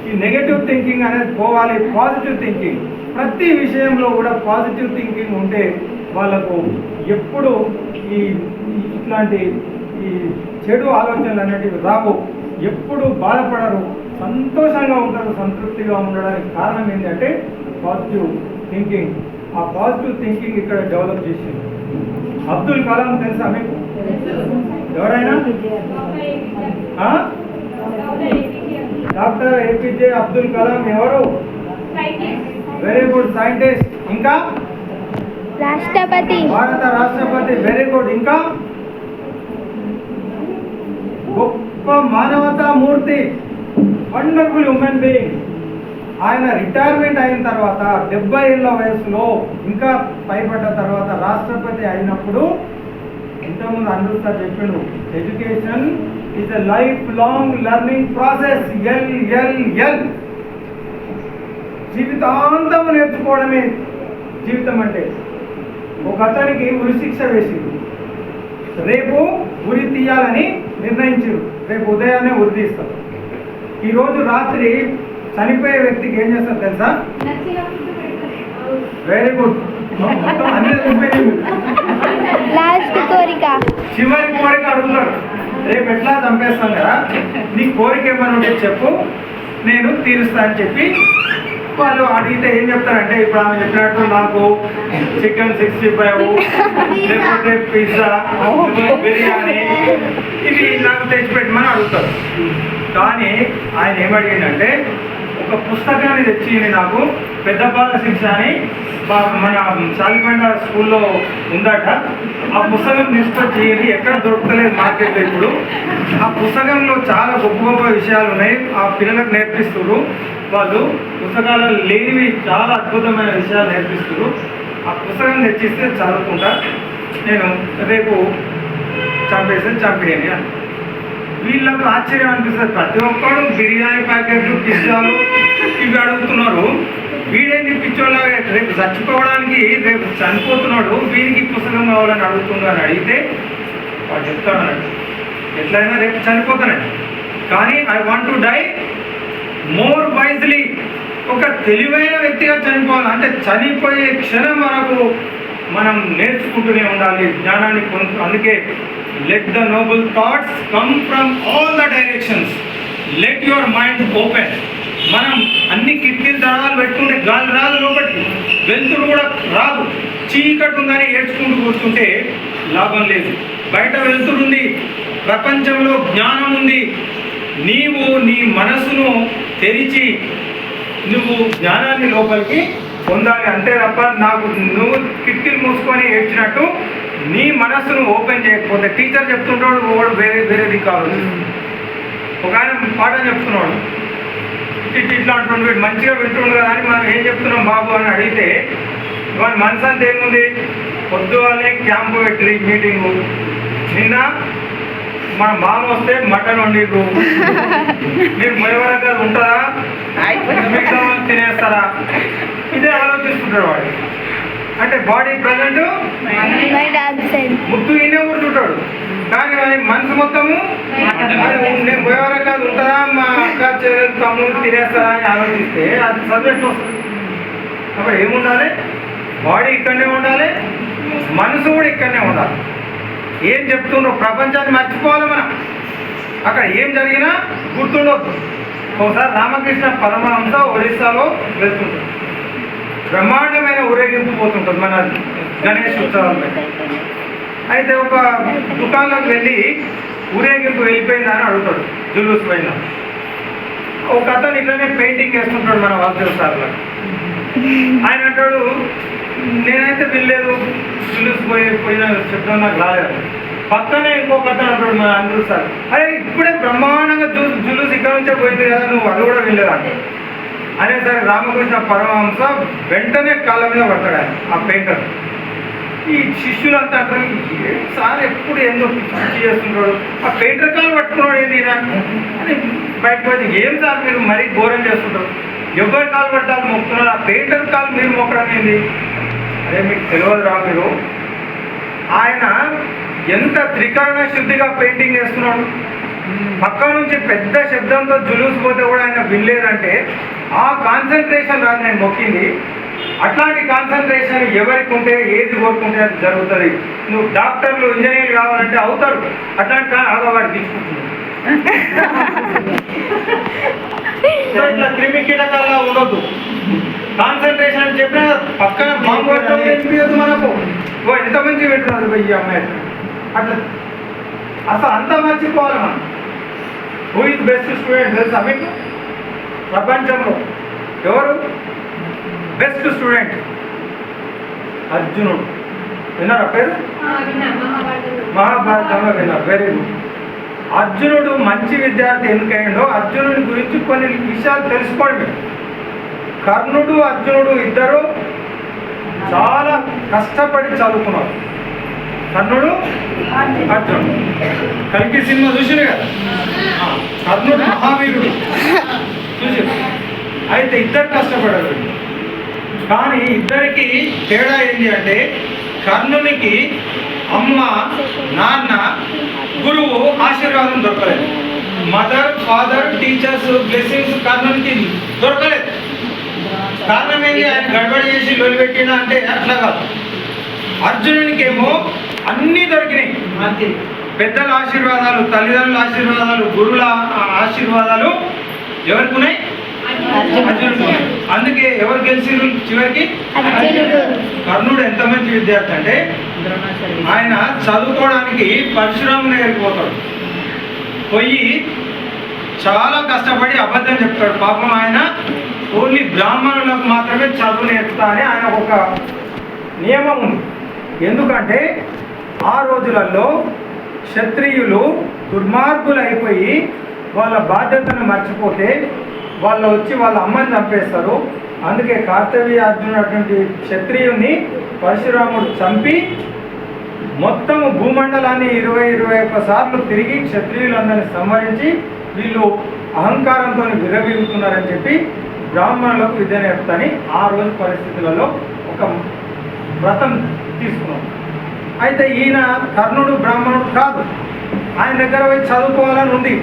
ఈ నెగిటివ్ థింకింగ్ అనేది పోవాలి. పాజిటివ్ థింకింగ్, ప్రతి విషయంలో కూడా పాజిటివ్ థింకింగ్ ఉంటే వాళ్ళకు ఎప్పుడు ఇట్లాంటి ఈ చెడు ఆలోచనలు అనేటివి రావు. ఎప్పుడు బాధపడరు, సంతోషంగా ఉంటారు. సంతృప్తిగా ఉండడానికి కారణం ఏంటంటే పాజిటివ్ థింకింగ్. ఆ పాజిటివ్ థింకింగ్ ఇక్కడ డెవలప్ చేసింది. అబ్దుల్ కలాం తెలుసా మీకు? ఎవరైనా? డాక్టర్ ఏపీజే అబ్దుల్ కలాం ఎవరు? Very good, scientist. ఇంకా రాష్ట్రపతి, భారత రాష్ట్రపతి. Very good. ఇంకా గొప్ప మానవతా మూర్తి, వండర్ఫుల్ హ్యూమన్ బీయింగ్. ఆయన రిటైర్మెంట్ అయిన తర్వాత 70 ఏళ్ళ వయసులో ఇంకా పైపడ్డ తర్వాత రాష్ట్రపతి అయినప్పుడు ఇంతకుముందు అందరూ సార్ చెప్పిండు, education is a life long learning process. L జీవితాంతం నేర్చుకోవడమే జీవితం అంటే. ఒక అతనికి ఉరి శిక్ష వేసింది. రేపు ఉరి తీయాలని నిర్ణయించారు. రేపు ఉదయాన్నే ఉరి తీస్తారు. ఈరోజు రాత్రి చనిపోయే వ్యక్తికి ఏం చేస్తారు తెలుసా? Very good. లాస్ట్ కోరిక, చివరి కోరిక అడుగుతాడు. రేపు ఎట్లా చంపేస్తాం కదా, నీ కోరిక ఏమని ఉంటే చెప్పు, నేను తీరుస్తా అని చెప్పి వాళ్ళు అడిగితే ఏం చెప్తారంటే, ఇప్పుడు ఆమె చెప్పినట్టు నాకు చికెన్ 65, లేకపోతే పిజ్జా, బిర్యానీ ఇవి నాకు తెచ్చిపెట్టమని అడుగుతారు. కానీ ఆయన ఏమడిగిందంటే, ఒక పుస్తకాన్ని తెచ్చి నాకు పెద్దపాల శిక్ష అని మన చాలిపండ స్కూల్లో ఉందట. ఆ పుస్తకం తీసుకొచ్చి ఎక్కడ దొరకలేదు మార్కెట్లో ఇప్పుడు. ఆ పుస్తకంలో చాలా గొప్ప గొప్ప విషయాలు ఉన్నాయి, ఆ పిల్లలకు నేర్పిస్తున్నారు. వాళ్ళు పుస్తకాలలో లేనివి చాలా అద్భుతమైన విషయాలు నేర్పిస్తున్నారు. ఆ పుస్తకం తెచ్చిస్తే చదువుకుంటా, నేను రేపు చంపేయని అని. వీళ్ళకు ఆశ్చర్యం అనిపిస్తుంది. ప్రతి ఒక్కడు బిర్యానీ ప్యాకెట్లు, పిజ్జాలు ఇవి అడుగుతున్నారు. వీడేంటి పిచ్చోళ్ళగా రేపు చచ్చిపోవడానికి, రేపు చనిపోతున్నాడు, వీరికి పుస్తకం కావాలని అడుగుతున్నాడు అని అడిగితే వాడు చెప్తాడు అన్నట్టు, ఎట్లయినా రేపు చనిపోతానండి, కానీ I want to die more wisely. ఒక తెలివైన వ్యక్తిగా చనిపోవాలి. అంటే చనిపోయే క్షణం వరకు మనం నేర్చుకుంటూనే ఉండాలి, జ్ఞానాన్ని పొందు. అందుకే let the Nobel thoughts come from all the directions, let your mind open. మనం అన్ని కిటికీలు దళాలు పెట్టుకుంటే గాలి రాదు, లోపలికి వెలుతురు కూడా రాదు. చీకటి ఉందని ఏడ్చుకుంటూ కూర్చుంటే లాభం లేదు. బయట వెలుతురు ఉంది, ప్రపంచంలో జ్ఞానం ఉంది. నీవు నీ మనసును తెరిచి నువ్వు జ్ఞానాన్ని లోపలికి పొందాలి, అంతే తప్ప నాకు నువ్వు కిటికీలు మూసుకొని ఏడ్చినట్టు నీ మనస్సును ఓపెన్ చేయకపోతే. టీచర్ చెప్తుంటాడు, వాడు వేరేది కాదు. ఒక ఆయన పాఠం చెప్తున్నాడు, ఇట్లా అంటుండే, వీడు మంచిగా వింటుండు కదా అని మనం ఏం చెప్తున్నాం బాబు అని అడిగితే, వాడి మనసు అంతా ఏముంది, పొద్దుగానే క్యాంపు పెట్టి మీటింగు, నిన్న మన మామ వస్తే మటన్ వండిరు, మీరు పోయేవరకు అది ఉంటుందా, మిగతా వాళ్ళు తినేస్తారా, ఇదే ఆలోచిస్తుంటాడు వాడు. అంటే బాడీ ప్రజెంట్, ముద్దు ఈయనే కూర్చుంటాడు, కానీ మనసు మొత్తము నేను పోయేవరకు అది ఉంటుందా, మా అక్క చెల్లెలు తమ్ముడు తినేస్తారా అని ఆలోచిస్తే అది సబ్జెక్ట్ వస్తుంది. అప్పుడు ఏముండాలి, బాడీ ఇక్కడనే ఉండాలి, మనసు కూడా ఇక్కడనే ఉండాలి. ఏం చెప్తుండ్రో ప్రపంచాన్ని మర్చిపోవాలి మనం. అక్కడ ఏం జరిగినా గుర్తుండొద్దు. ఒకసారి రామకృష్ణ పరమహంస ఒరిస్సాలో వెళ్తుంటాడు. బ్రహ్మాండమైన ఊరేగింపు పోతుంటుంది మన గణేష్ ఉత్సవాలపై. అయితే ఒక దుకాణంలోకి వెళ్ళి ఊరేగింపు వెళ్ళిపోయిందని అడుగుతాడు జులూస్ పైన. ఒక అతను ఇట్లనే పెయింటింగ్ వేస్తుంటాడు మన వాసుదేవ సార్లో. ఆయన అంటాడు, నేనైతే వెళ్ళలేదు, జులూస్ పోయిన శబ్దం నాకు రాలేదు. పక్కనే ఇంకొక అతను అంటాడు మన అందరూ సార్, అరే ఇప్పుడే బ్రహ్మాండంగా జులూస్ ఇక్కడ నుంచే పోయింది కదా, నువ్వు అది కూడా వెళ్ళలేదంట. అనేసరి రామకృష్ణ పరమహంస వెంటనే కాళ్ళ మీద పడతాడు ఆయన, ఆ పెయింటర్. ఈ శిష్యులంతా అంటారు, సార్ ఎప్పుడు ఏందో పిచ్చి చేస్తుంటాడు, ఆ పెయింటర్ కాలు పట్టుకున్నాడు ఏంది అని బయటకు వచ్చి, ఏం సార్ మీరు మరీ ఘోరం చేస్తుంటారు, ఎవరి కాలు పట్టాలి మొక్కుతున్నారు, ఆ పెయింటర్ కాలు మీరు మొక్కడం ఏంది. అదే మీకు తెలియదు రా, మీరు ఆయన ఎంత త్రికరణ శుద్ధిగా పెయింటింగ్ చేస్తున్నాడు. పక్క నుంచి పెద్ద శబ్దంతో జులూస్ పోతే కూడా ఆయన వినలేదంటే ఆ కాన్సన్ట్రేషన్ రాదు నేను మొక్కింది. అట్లాంటి కాన్సన్ట్రేషన్ ఎవరికి ఉంటే ఏది కోరుకుంటే అది జరుగుతుంది. నువ్వు డాక్టర్లు ఇంజనీర్లు కావాలంటే అవుతారు, అట్లాంటి ఆగవాడు తీసుకుంటున్నాడు. ఇట్లా క్రిమి కీటకాలుగా ఉండొద్దు. కాన్సన్ట్రేషన్ అని చెప్పిన పక్కన బాంబు వినిపించదు మనకు. ఓ ఎంత మంచి వింటున్నారు ఈ అమ్మాయి అట్లా. అసలు అంత మర్చిపోవాలి మనం. హూ ఇస్ బెస్ట్ స్టూడెంట్ తెలుసా మీకు ప్రపంచంలో? ఎవరు బెస్ట్ స్టూడెంట్? అర్జునుడు. విన్నారా పేరు? మహాభారతంలో విన్నారు. Very good. అర్జునుడు మంచి విద్యార్థి ఎందుకయ్యాడో అర్జునుడి గురించి కొన్ని విషయాలు తెలుసుకోండి. కర్ణుడు అర్జునుడు ఇద్దరు చాలా కష్టపడి చదువుకున్నారు. కర్ణుడు అర్జునుడు కలికి సినిమా చూసిండు కదా. కర్ణుడు మహావీరుడు చూసి. అయితే ఇద్దరు కష్టపడారు. కానీ ఇద్దరికి తేడా ఏంటి అంటే కర్ణునికి అమ్మ నాన్న గురువు ఆశీర్వాదం దొరకలేదు. మదర్ ఫాదర్ టీచర్స్ బ్లెస్సింగ్స్ కర్ణునికి దొరకలేదు. కారణం ఏంటి? ఆయన గడబడి చేసి లొలిపెట్టిన అంటే అట్లా కాదు. అర్జునునికేమో అన్నీ దొరికినాయి. అంతే. పెద్దల ఆశీర్వాదాలు, తల్లిదండ్రుల ఆశీర్వాదాలు, గురువుల ఆశీర్వాదాలు ఎవరికి ఉన్నాయి? అర్జునుడికి. అందుకే ఎవరు గెలిచిరు చివరికి? కర్ణుడు ఎంత మంచి విద్యార్థి అంటే ఆయన చదువుకోవడానికి పరశురాముని దగ్గరికి పోతాడు. పోయి చాలా కష్టపడి అబద్ధం చెప్తాడు. పాపం ఆయన ఓన్లీ బ్రాహ్మణులకు మాత్రమే చదువు నేర్పుతా అని ఆయన ఒక నియమం ఉంది. ఎందుకంటే ఆ రోజులలో క్షత్రియులు దుర్మార్గులు అయిపోయి వాళ్ళ బాధ్యతను మర్చిపోతే వాళ్ళు వచ్చి వాళ్ళ అమ్మని చంపేస్తారు. అందుకే కార్తవీయ అర్జునుడు అటువంటి క్షత్రియుని పరశురాముడు చంపి మొత్తము భూమండలాన్ని 20-21 సార్లు తిరిగి క్షత్రియులందరినీ సంహరించి వీళ్ళు అహంకారంతో విరవీగుతున్నారని చెప్పి బ్రాహ్మణులకు విద్య నేర్పుతాని ఆ రోజు పరిస్థితులలో ఒక వ్రతం తీసుకున్నాం. అయితే ఈయన కర్ణుడు బ్రాహ్మణుడు కాదు. ఆయన దగ్గర పోయి చదువుకోవాలని ఉంది.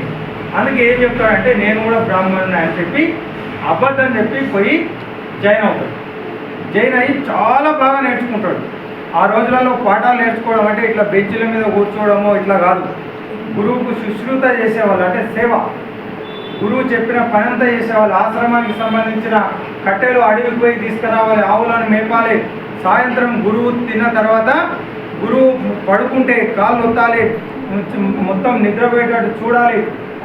అందుకే ఏం చెప్తాడంటే నేను కూడా బ్రాహ్మణుని అని చెప్పి అబద్ధం చెప్పి పోయి జైన్ అవుతాడు. జైన్ అయ్యి చాలా బాగా నేర్చుకుంటాడు. ఆ రోజులలో పాఠాలు నేర్చుకోవడం అంటే ఇట్లా బెంచ్ల మీద కూర్చోవడమో ఇట్లా కాదు. గురువుకు శుశ్రూత చేసేవాళ్ళు, అంటే సేవ. గురువు చెప్పిన పనంతా చేసేవాళ్ళు. ఆశ్రమానికి సంబంధించిన కట్టెలు అడవికి పోయి తీసుకురావాలి, ఆవులను మేపాలి. సాయంత్రం గురువు తిన్న తర్వాత గురువు పడుకుంటే కాళ్ళు ఒత్తాలి, మొత్తం నిద్రపోయేటట్టు చూడాలి.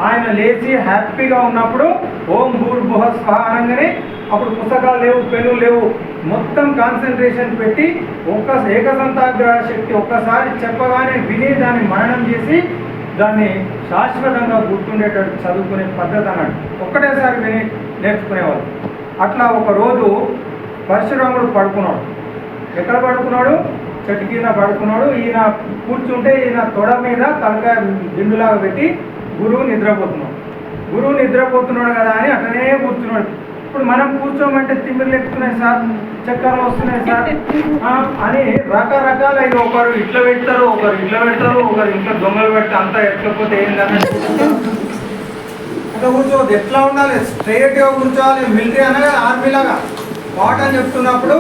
ఆయన లేచి హ్యాపీగా ఉన్నప్పుడు ఓం భూర్భువ స్వహ అనగానే అప్పుడు పుస్తకాలు లేవు, పెన్నులు లేవు, మొత్తం కాన్సన్ట్రేషన్ పెట్టి ఏకసంతాగ్రహ శక్తి ఒక్కసారి చెప్పగానే విని దాన్ని మననం చేసి దాన్ని శాశ్వతంగా గుర్తుండేటట్టు చదువుకునే పద్ధతి అన్నాడు. ఒక్కటేసారి విని నేర్చుకునేవాళ్ళు. అట్లా ఒకరోజు పరశురాముడు పడుకున్నాడు. ఎక్కడ పడుకున్నాడు? చెట్టు కింద పడుకున్నాడు. ఈయన కూర్చుంటే ఈయన తొడ మీద తలకాయ దిండులాగా పెట్టి గురువు నిద్రపోతున్నాడు కదా అని అట్లనే కూర్చున్నాడు. ఇప్పుడు మనం కూర్చోమంటే తిమ్మిర్లు ఎక్కుతున్నాయి సార్, చక్కర్లు వస్తున్నాయి సార్ అని రకరకాల ఇది ఒకరు ఇట్లా పెడతారు, ఒకరు ఇట్లా పెడతారు, ఒకరు ఇంట్లో దొంగలు పెడితే అంతా ఎక్కకపోతే ఏందని అట్లా కూర్చోవద్దు. ఎట్లా ఉండాలి? స్ట్రైట్గా కూర్చోవాలి. మిలిటరీ అనగా ఆర్మీ లాగా పాఠం చెప్తున్నప్పుడు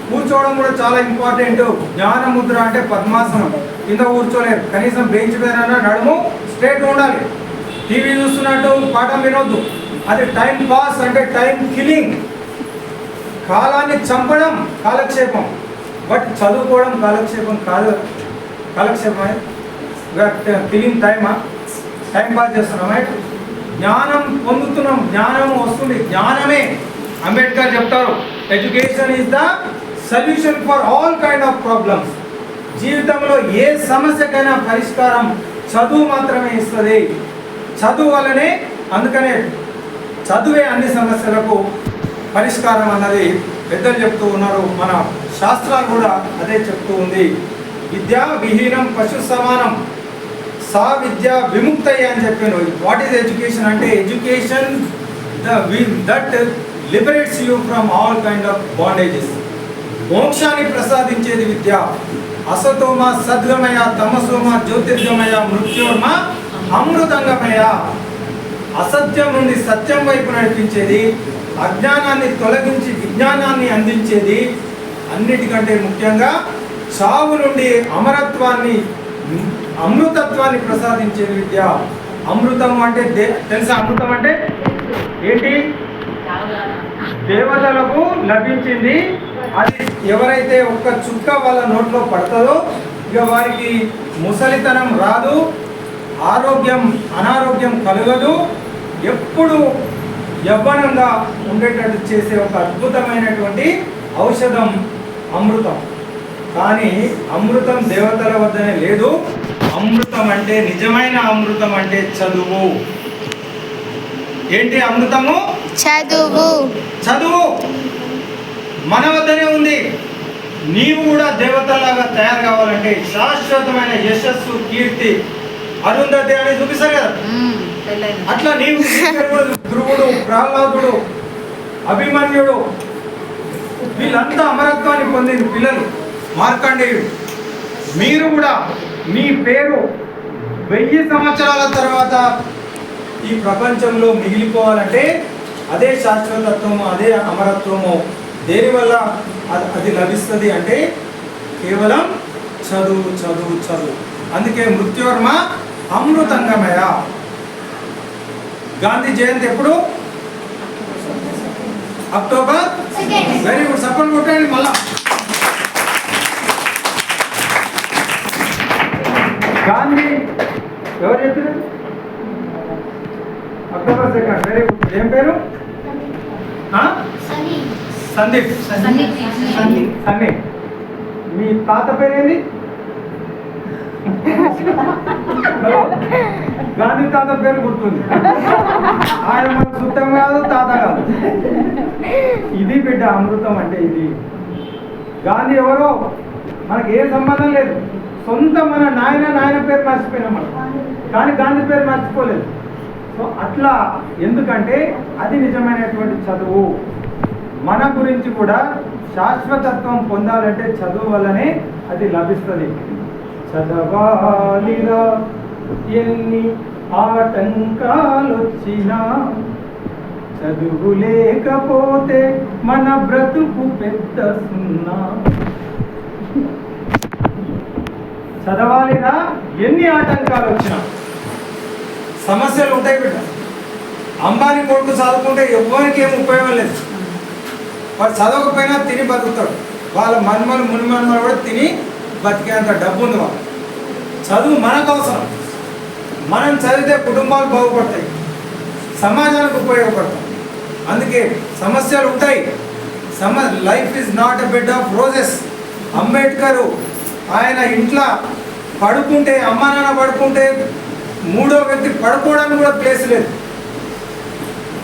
కూర్చోవడం కూడా చాలా ఇంపార్టెంట్. జ్ఞానముద్ర అంటే పద్మాసనం. కింద కూర్చోలేదు, కనీసం బెంచ్ మీద నడుము స్ట్రైట్గా ఉండాలి. టీవీ చూస్తున్నట్టు పాఠం వినొద్దు. అది టైం పాస్, అంటే టైం కిల్లింగ్, కాలాన్ని చంపడం కాలక్షేపం. బట్ చదువుకోవడం కాలక్షేపం కాదు. కాలక్షేపమే, కిల్లింగ్ టైమా? టైం పాస్ చేస్తున్నామే. జ్ఞానం పొందుతున్నాం, జ్ఞానం వస్తుంది. జ్ఞానమే అంబేద్కర్ చెప్తారు, education is the solution for all kind of problems. జీవితంలో ఏ సమస్యకైనా పరిష్కారం చదువు మాత్రమే ఇస్తుంది. చదువు వల్లనే, అందుకనే చదువే అన్ని సమస్యలకు పరిష్కారం అన్నది పెద్దలు చెప్తూ ఉన్నారు. మన శాస్త్రాలు కూడా అదే చెప్తూ ఉంది. విద్యా విహీనం పశు సమానం, సా విద్య విముక్తయ్య అని చెప్పాను. వాట్ ఈజ్ ఎడ్యుకేషన్ అంటే education that liberates you from all kind of bondages. మోక్షాన్ని ప్రసాదించేది విద్య. అసతోమ సద్గమయ, తమసోమ జ్యోతిర్గమయ, మృత్యోర్మ అమృతంగమయ. అసత్యం నుండి సత్యం వైపు నడిపించేది, అజ్ఞానాన్ని తొలగించి విజ్ఞానాన్ని అందించేది, అన్నిటికంటే ముఖ్యంగా చావు నుండి అమరత్వాన్ని, అమృతత్వాన్ని ప్రసాదించేది విద్య. అమృతం అంటే తెలుసా? అమృతం అంటే ఏంటి? దేవతలకు లభించింది. అది ఎవరైతే ఒక్క చుక్క వాళ్ళ నోట్లో పడుతుందో ఇక వారికి ముసలితనం రాదు, అనారోగ్యం కలగదు, ఎప్పుడు యవ్వనంగా ఉండేటట్టు చేసే ఒక అద్భుతమైనటువంటి ఔషధం అమృతం. కానీ అమృతం దేవతల వద్దనే లేదు. అమృతం అంటే, నిజమైన అమృతం అంటే చదువు. ఏంటి అమృతము? చదువు మన వద్దనే ఉంది. నీవు కూడా దేవతలాగా తయారు కావాలంటే, శాశ్వతమైన యశస్సు, కీర్తి, అరుంధతి అని చూపిస్తారు కదా, అట్లా నీవు ధ్రువుడు, ప్రహ్లాదుడు, అభిమన్యుడు వీళ్ళంతా అమరత్వాన్ని పొందిన పిల్లలు, మార్కండేయుడు. మీరు కూడా మీ పేరు 1000 సంవత్సరాల తర్వాత ఈ ప్రపంచంలో మిగిలిపోవాలంటే అదే శాశ్వతత్వము, అదే అమరత్వము దేనివల్ల అది లభిస్తుంది అంటే కేవలం చదువు చదువు చదువు. అందుకే మృత్యువర్మ అమృతంగమయ. గాంధీ జయంతి ఎప్పుడు? అక్టోబర్. వెరీ గుడ్, సపోర్ట్ కొట్టండి మళ్ళా. గాంధీ ఎవరు చెప్పారు? అక్టోబర్ 2. Very good. ఏం పేరు? సందీప్. మీ తాత పేరేంది? గాంధీ తాత పేరు గుర్తుంది. ఆయన మన సుత్తం కాదు, తాత కాదు. ఇది బిడ్డ అమృతం అంటే ఇది. గాంధీ ఎవరో మనకి ఏ సంబంధం లేదు. సొంత మన నాయన పేరు మర్చిపోయినాం మనం, కానీ గాంధీ పేరు మర్చిపోలేదు. సో అట్లా, ఎందుకంటే అది నిజమైనటువంటి చదువు. మన గురించి కూడా శాశ్వతత్వం పొందాలంటే చదువు వల్లనే అది లభిస్తుంది. చదవాలిరా ఎన్ని ఆటంకాలొచ్చినా, చదువు లేకపోతే మన బ్రతుకు పెద్ద సున్నా. చదవాలిరా ఎన్ని ఆటంకాలు వచ్చినా. సమస్యలు ఉంటాయి బిడ్డ. అంబానీ కొడుకు చదువుకుంటే ఎవ్వరికి ఏం ఉపయోగం లేదు. వాడు చదవకపోయినా తిని బతుకుతాడు. వాళ్ళ మునిమనుమలు కూడా తిని బతికేంత డబ్బు ఉంది వాళ్ళు. చదువు మనకు అవసరం. మనం చదివితే కుటుంబాలు బాగుపడతాయి, సమాజానికి ఉపయోగపడతాం. అందుకే సమస్యలు ఉంటాయి. Life is not a bed of roses. Ambedkar ఆయన ఇంట్లో పడుకుంటే, అమ్మ నాన్న పడుకుంటే మూడో వ్యక్తి పడుకోవడానికి కూడా ప్లేస్ లేదు.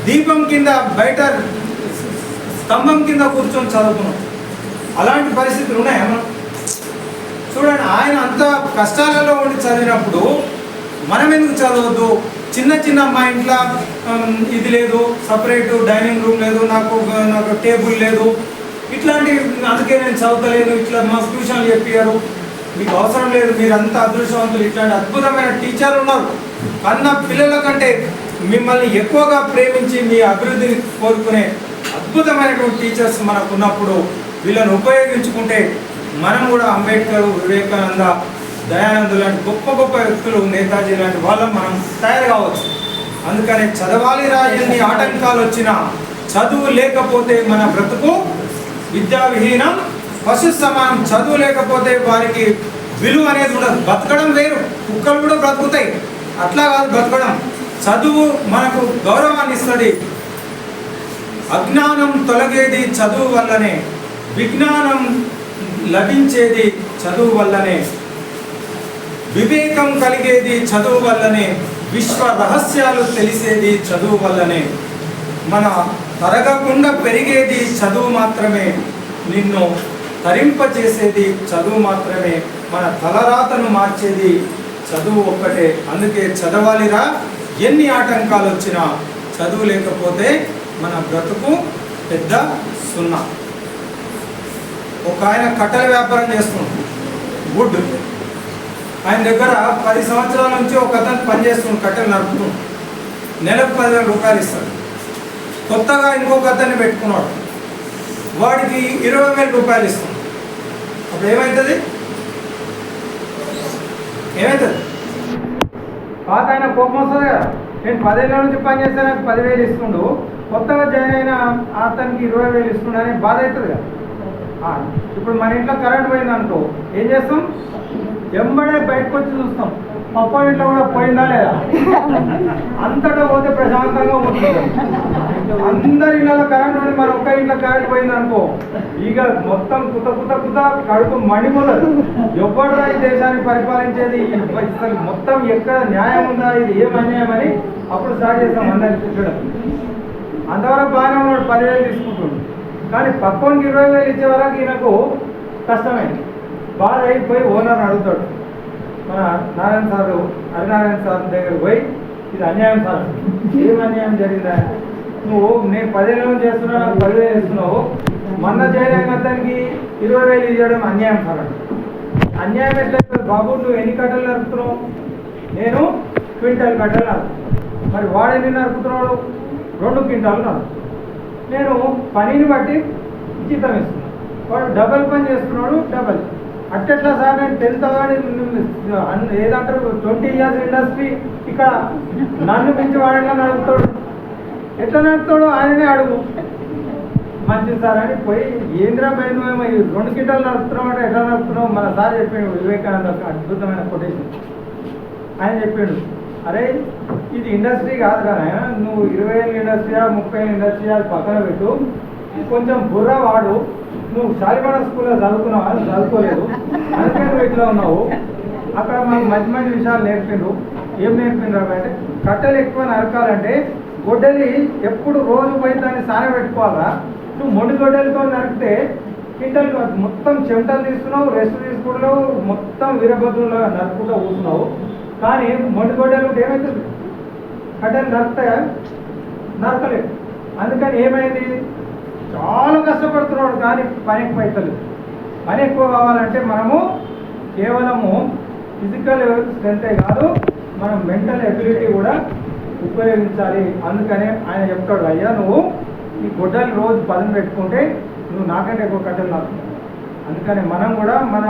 దీపం కింద, బయట స్తంభం కింద కూర్చొని చదువుకున్నాం. అలాంటి పరిస్థితులు ఉన్నాయా మనం? చూడండి, ఆయన అంత కష్టాలలో ఉండి చదివినప్పుడు మనం ఎందుకు చదవద్దు? చిన్న మా ఇంట్లో ఇది లేదు, సపరేట్ డైనింగ్ రూమ్ లేదు, నాకు టేబుల్ లేదు, ఇట్లాంటి, అందుకే నేను చదువుతలేను, ఇట్లా మాకు ట్యూషన్లు చెప్పారు. మీకు అవసరం లేదు, మీరు అంత అదృష్టవంతులు. ఇట్లాంటి అద్భుతమైన టీచర్లు ఉన్నారు. కన్న పిల్లల కంటే మిమ్మల్ని ఎక్కువగా ప్రేమించి మీ అభివృద్ధిని కోరుకునే అద్భుతమైనటువంటి టీచర్స్ మనకు ఉన్నప్పుడు వీళ్ళని ఉపయోగించుకుంటే మనం కూడా అంబేద్కర్, వివేకానంద, దయానందు లాంటి గొప్ప గొప్ప వ్యక్తులు, నేతాజీ లాంటి వాళ్ళం మనం తయారు కావచ్చు. అందుకని చదవాలి రా ఎన్ని ఆటంకాలు వచ్చినా, చదువు లేకపోతే మన బ్రతుకు విద్యావిహీనం, పశు సమానం. చదువు లేకపోతే వారికి విలువ అనేది ఉండదు. బతకడం వేరు, కుక్కలు కూడా బ్రతుకుతాయి, అట్లా కాదు బ్రతకడం. చదువు మనకు గౌరవాన్ని ఇస్తుంది. అజ్ఞానం తొలగేది చదువు వల్లనే, విజ్ఞానం లభించేది చదువు వల్లనే, వివేకం కలిగేది చదువు వల్లనే, విశ్వ రహస్యాలు తెలిసేది చదువు వల్లనే, మన తరగకుండా పెరిగేది చదువు మాత్రమే, నిన్ను తరింపచేసేది చదువు మాత్రమే, మన తలరాతను మార్చేది చదువు ఒక్కటే. అందుకే చదవాలిరా ఎన్ని ఆటంకాలు వచ్చినా, చదువు లేకపోతే మన బ్రతుకు పెద్ద సున్నా. ఒక ఆయన కట్టెల వ్యాపారం చేస్తున్నాడు, వుడ్. ఆయన దగ్గర 10 సంవత్సరాల నుంచి ఒక అతను పనిచేస్తున్నాడు, కట్టెలు నడుపుతున్నాడు. నెలకు 10,000 రూపాయలు ఇస్తాడు. కొత్తగా ఇంకొక అతన్ని పెట్టుకున్నాడు, వాడికి 20,000 రూపాయలు ఇస్తున్నాడు. అప్పుడు ఏమవుతుంది? పాత ఆయన కోపం వస్తుంది కదా, నేను 10 ఏళ్ళ నుంచి పని చేస్తే నాకు 10,000 ఇస్తుండు, కొత్తగా జాయిన్ అయిన అతనికి 20,000 ఇస్తున్నాడని బాధ అవుతుంది కదా. ఇప్పుడు మన ఇంట్లో కరెంట్ పోయింది అనుకో ఏం చేస్తాం, ఎంబడే బయటకు వచ్చి చూస్తాం పప్ప ఇంట్లో కూడా పోయిందా లేదా. అంతటా పోతే ప్రశాంతంగా ఉంటుంది. అందరి ఇళ్ళలో కరెంట్ ఉంది, మరి ఒక్క ఇంట్లో కరెంట్ పోయింది అనుకో ఇక మొత్తం కుత కడుపు మణిమూలదు. ఎవ్వడు ఈ దేశాన్ని పరిపాలించేది అసలు మొత్తం ఎక్కడ న్యాయం ఉందా, ఇది ఏం అన్యాయం అని అప్పుడు స్టార్ట్ చేస్తాం అందరికి తిట్టడం. అంతవరకు బాగానే ఉన్నాడు, 10,000 తీసుకుంటుండు. కానీ పక్కోనికి 20,000 ఇచ్చే వరకు ఈయనకు కష్టమైంది. బాధ అయిపోయి ఓనర్ అడుగుతాడు, మన నారాయణ సారు హరినారాయణ సార్ దగ్గర పోయి ఇది అన్యాయం సార్, ఏం అన్యాయం జరిగిందా, నేను 10,000 చేస్తున్నా, 10,000 ఇస్తున్నావు, మొన్న చేయలేక అతనికి 20,000 ఇవ్వడం అన్యాయం సార్ అంటే. అన్యాయం ఎట్లయితే బాబు, నువ్వు ఎన్ని కట్టలు నరుకుతున్నావు, నేను క్వింటాల్ కట్టలు నరుకు, మరి వాడు ఎన్ని నరుకుతున్నాడు, 2 క్వింటాలు నరుకు, నేను పనిని బట్టి జీతం ఇస్తున్నాను, వాడు డబల్ పని చేస్తున్నాడు డబల్. అట్టెట్లా సార్, నేను 10th అవార్డు ఏదంటారు 20 years ఇండస్ట్రీ, ఇక్కడ నన్ను మించి వాడేలా నడుపుతాడు, ఎట్లా నడుపుతాడు ఆయననే అడుగు. మంచిది సార్ అని పోయి ఏంద్రా పైన 2 క్వింటాలు నడుపుతున్నావు అంటే ఎట్లా నడుపుతున్నావు, మన సార్ చెప్పాడు, వివేకానంద అద్భుతమైన కొటేషన్. ఆయన చెప్పాడు, అరే ఇది ఇండస్ట్రీ కాదు కదా ఆయన, నువ్వు 20,000 ఇండస్ట్రీయా 30,000 ఇండస్ట్రీయా అది పక్కన పెట్టు, కొంచెం బుర్ర వాడు, నువ్వు శాలివాడ స్కూల్లో చదువుకున్నావా, చదువుకోలేదు అందుకే నువ్వు ఇట్లా ఉన్నావు. అక్కడ మాకు మంచి విషయాలు నేర్పిండ్రు. ఏం నేర్పిండ్రు అంటే, కట్టెలు ఎక్కువ నరకాలంటే గొడ్డలి ఎప్పుడు రోజు పోయి దాన్ని సానబెట్టుకోవాలా, నువ్వు మొండి గొడ్డలితో నరికితే కింటలు మొత్తం చెమటలు తీసుకున్నావు, రెస్ట్ తీసుకుంటున్నావు, మొత్తం వీరభద్రులా నరుకుంటూ కూర్చున్నావు. కానీ మొండి గొడ్డలు ఉంటే ఏమవుతుంది, కట్టెలు నరుకుతాయా, నరకలేదు. అందుకని ఏమైంది, చాలా కష్టపడుతున్నాడు కానీ పని ఎక్కువ అవుతుంది. పని ఎక్కువ కావాలంటే మనము కేవలము ఫిజికల్ స్ట్రెంతే కాదు, మనం మెంటల్ ఎబిలిటీ కూడా ఉపయోగించాలి. అందుకనే ఆయన చెప్తాడు, అయ్యా నువ్వు ఈ గొడ్డలు రోజు పదును పెట్టుకుంటే నువ్వు నాకంటే ఎక్కువ కట్టెలు నాకు. అందుకని మనం కూడా మన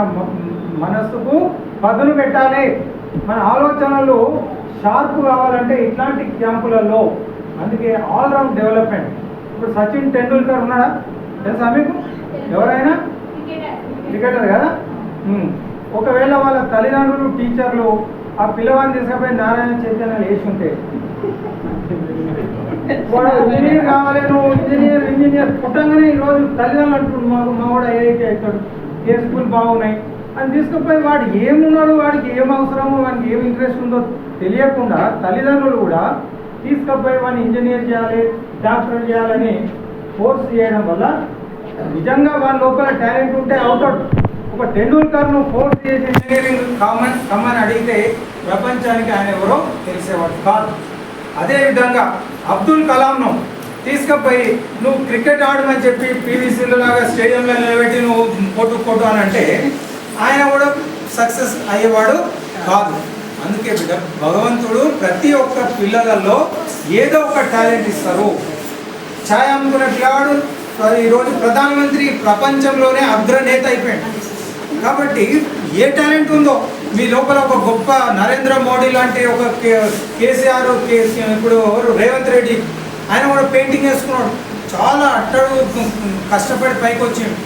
మనస్సుకు పదును పెట్టాలి, మన ఆలోచనలు షార్ప్ కావాలంటే ఇట్లాంటి క్యాంపులలో. అందుకే ఆల్రౌండ్ డెవలప్మెంట్. ఇప్పుడు సచిన్ టెండూల్కర్ ఉన్నాడా తెలుసా మీకు, ఎవరైనా క్రికెటర్ కదా. ఒకవేళ వాళ్ళ తల్లిదండ్రులు టీచర్లు ఆ పిల్లవాడిని తీసుకుపోయి నారాయణ చైతన్యాలు వేసి ఉంటే, వాడు ఇంజనీర్ కావాలి, నువ్వు ఇంజనీర్ పుట్టంగానే ఈరోజు తల్లిదండ్రులు అంటున్నాడు, మా వాడు ఐఐటీ అవుతాడు, ఏ స్కూల్ బాగున్నాయి అని తీసుకుపోయి వాడు ఏమున్నాడు, వాడికి ఏం అవసరమో, వాడికి ఏం ఇంట్రెస్ట్ ఉందో తెలియకుండా తల్లిదండ్రులు కూడా తీసుకుపోయి వాడిని ఇంజనీర్ చేయాలి, డాక్టర్ చేయాలని ఫోర్స్ చేయడం వల్ల నిజంగా వాళ్ళ లోపల టాలెంట్ ఉంటే అవుతాడు. ఒక టెండూల్కర్ను ఫోర్స్ చేసి ఇంజనీరింగ్ కమ్మని అడిగితే ప్రపంచానికి ఆయన ఎవరో తెలిసేవాడు కాదు. అదేవిధంగా అబ్దుల్ కలాంను తీసుకుపోయి నువ్వు క్రికెట్ ఆడమని చెప్పి పివి సింధు లాగా స్టేడియంలో నిలబెట్టి నువ్వు కొట్టు అని అంటే ఆయన కూడా సక్సెస్ అయ్యేవాడు కాదు. అందుకే బిడ్డ, భగవంతుడు ప్రతి ఒక్క పిల్లలలో ఏదో ఒక టాలెంట్ ఇస్తారు. ఛాయ్ అమ్ముకునే పిల్లవాడు ఈరోజు ప్రధానమంత్రి, ప్రపంచంలోనే అగ్రనేత అయిపోయాడు. కాబట్టి ఏ టాలెంట్ ఉందో మీ లోపల, ఒక గొప్ప నరేంద్ర మోడీ లాంటి ఒక కేసీఆర్, ఇప్పుడు రేవంత్ రెడ్డి ఆయన కూడా పెయింటింగ్ వేసుకున్నాడు, చాలా అట్టడు కష్టపడి పైకి వచ్చిండు.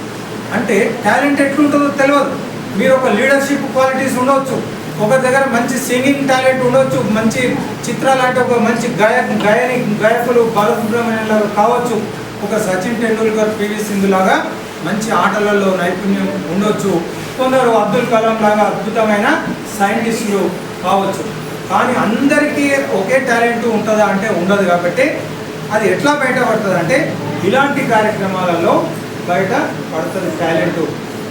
అంటే టాలెంట్ ఎట్లుంటుందో తెలియదు. మీరు ఒక లీడర్షిప్ క్వాలిటీస్ ఉండవచ్చు, ఒక దగ్గర మంచి సింగింగ్ టాలెంట్ ఉండొచ్చు, మంచి చిత్రాలు అంటే ఒక మంచి గాయకులు బాలసుబ్రహ్మణ్యం లాగా కావచ్చు, ఒక సచిన్ టెండూల్కర్, పివి సింధు లాగా మంచి ఆటలలో నైపుణ్యం ఉండొచ్చు, కొందరు అబ్దుల్ కలాం లాగా అద్భుతమైన సైంటిస్టులు కావచ్చు. కానీ అందరికీ ఒకే టాలెంట్ ఉంటుందా అంటే ఉండదు. కాబట్టి అది ఎట్లా బయటపడుతుంది అంటే ఇలాంటి కార్యక్రమాలలో బయట పడుతుంది టాలెంట్.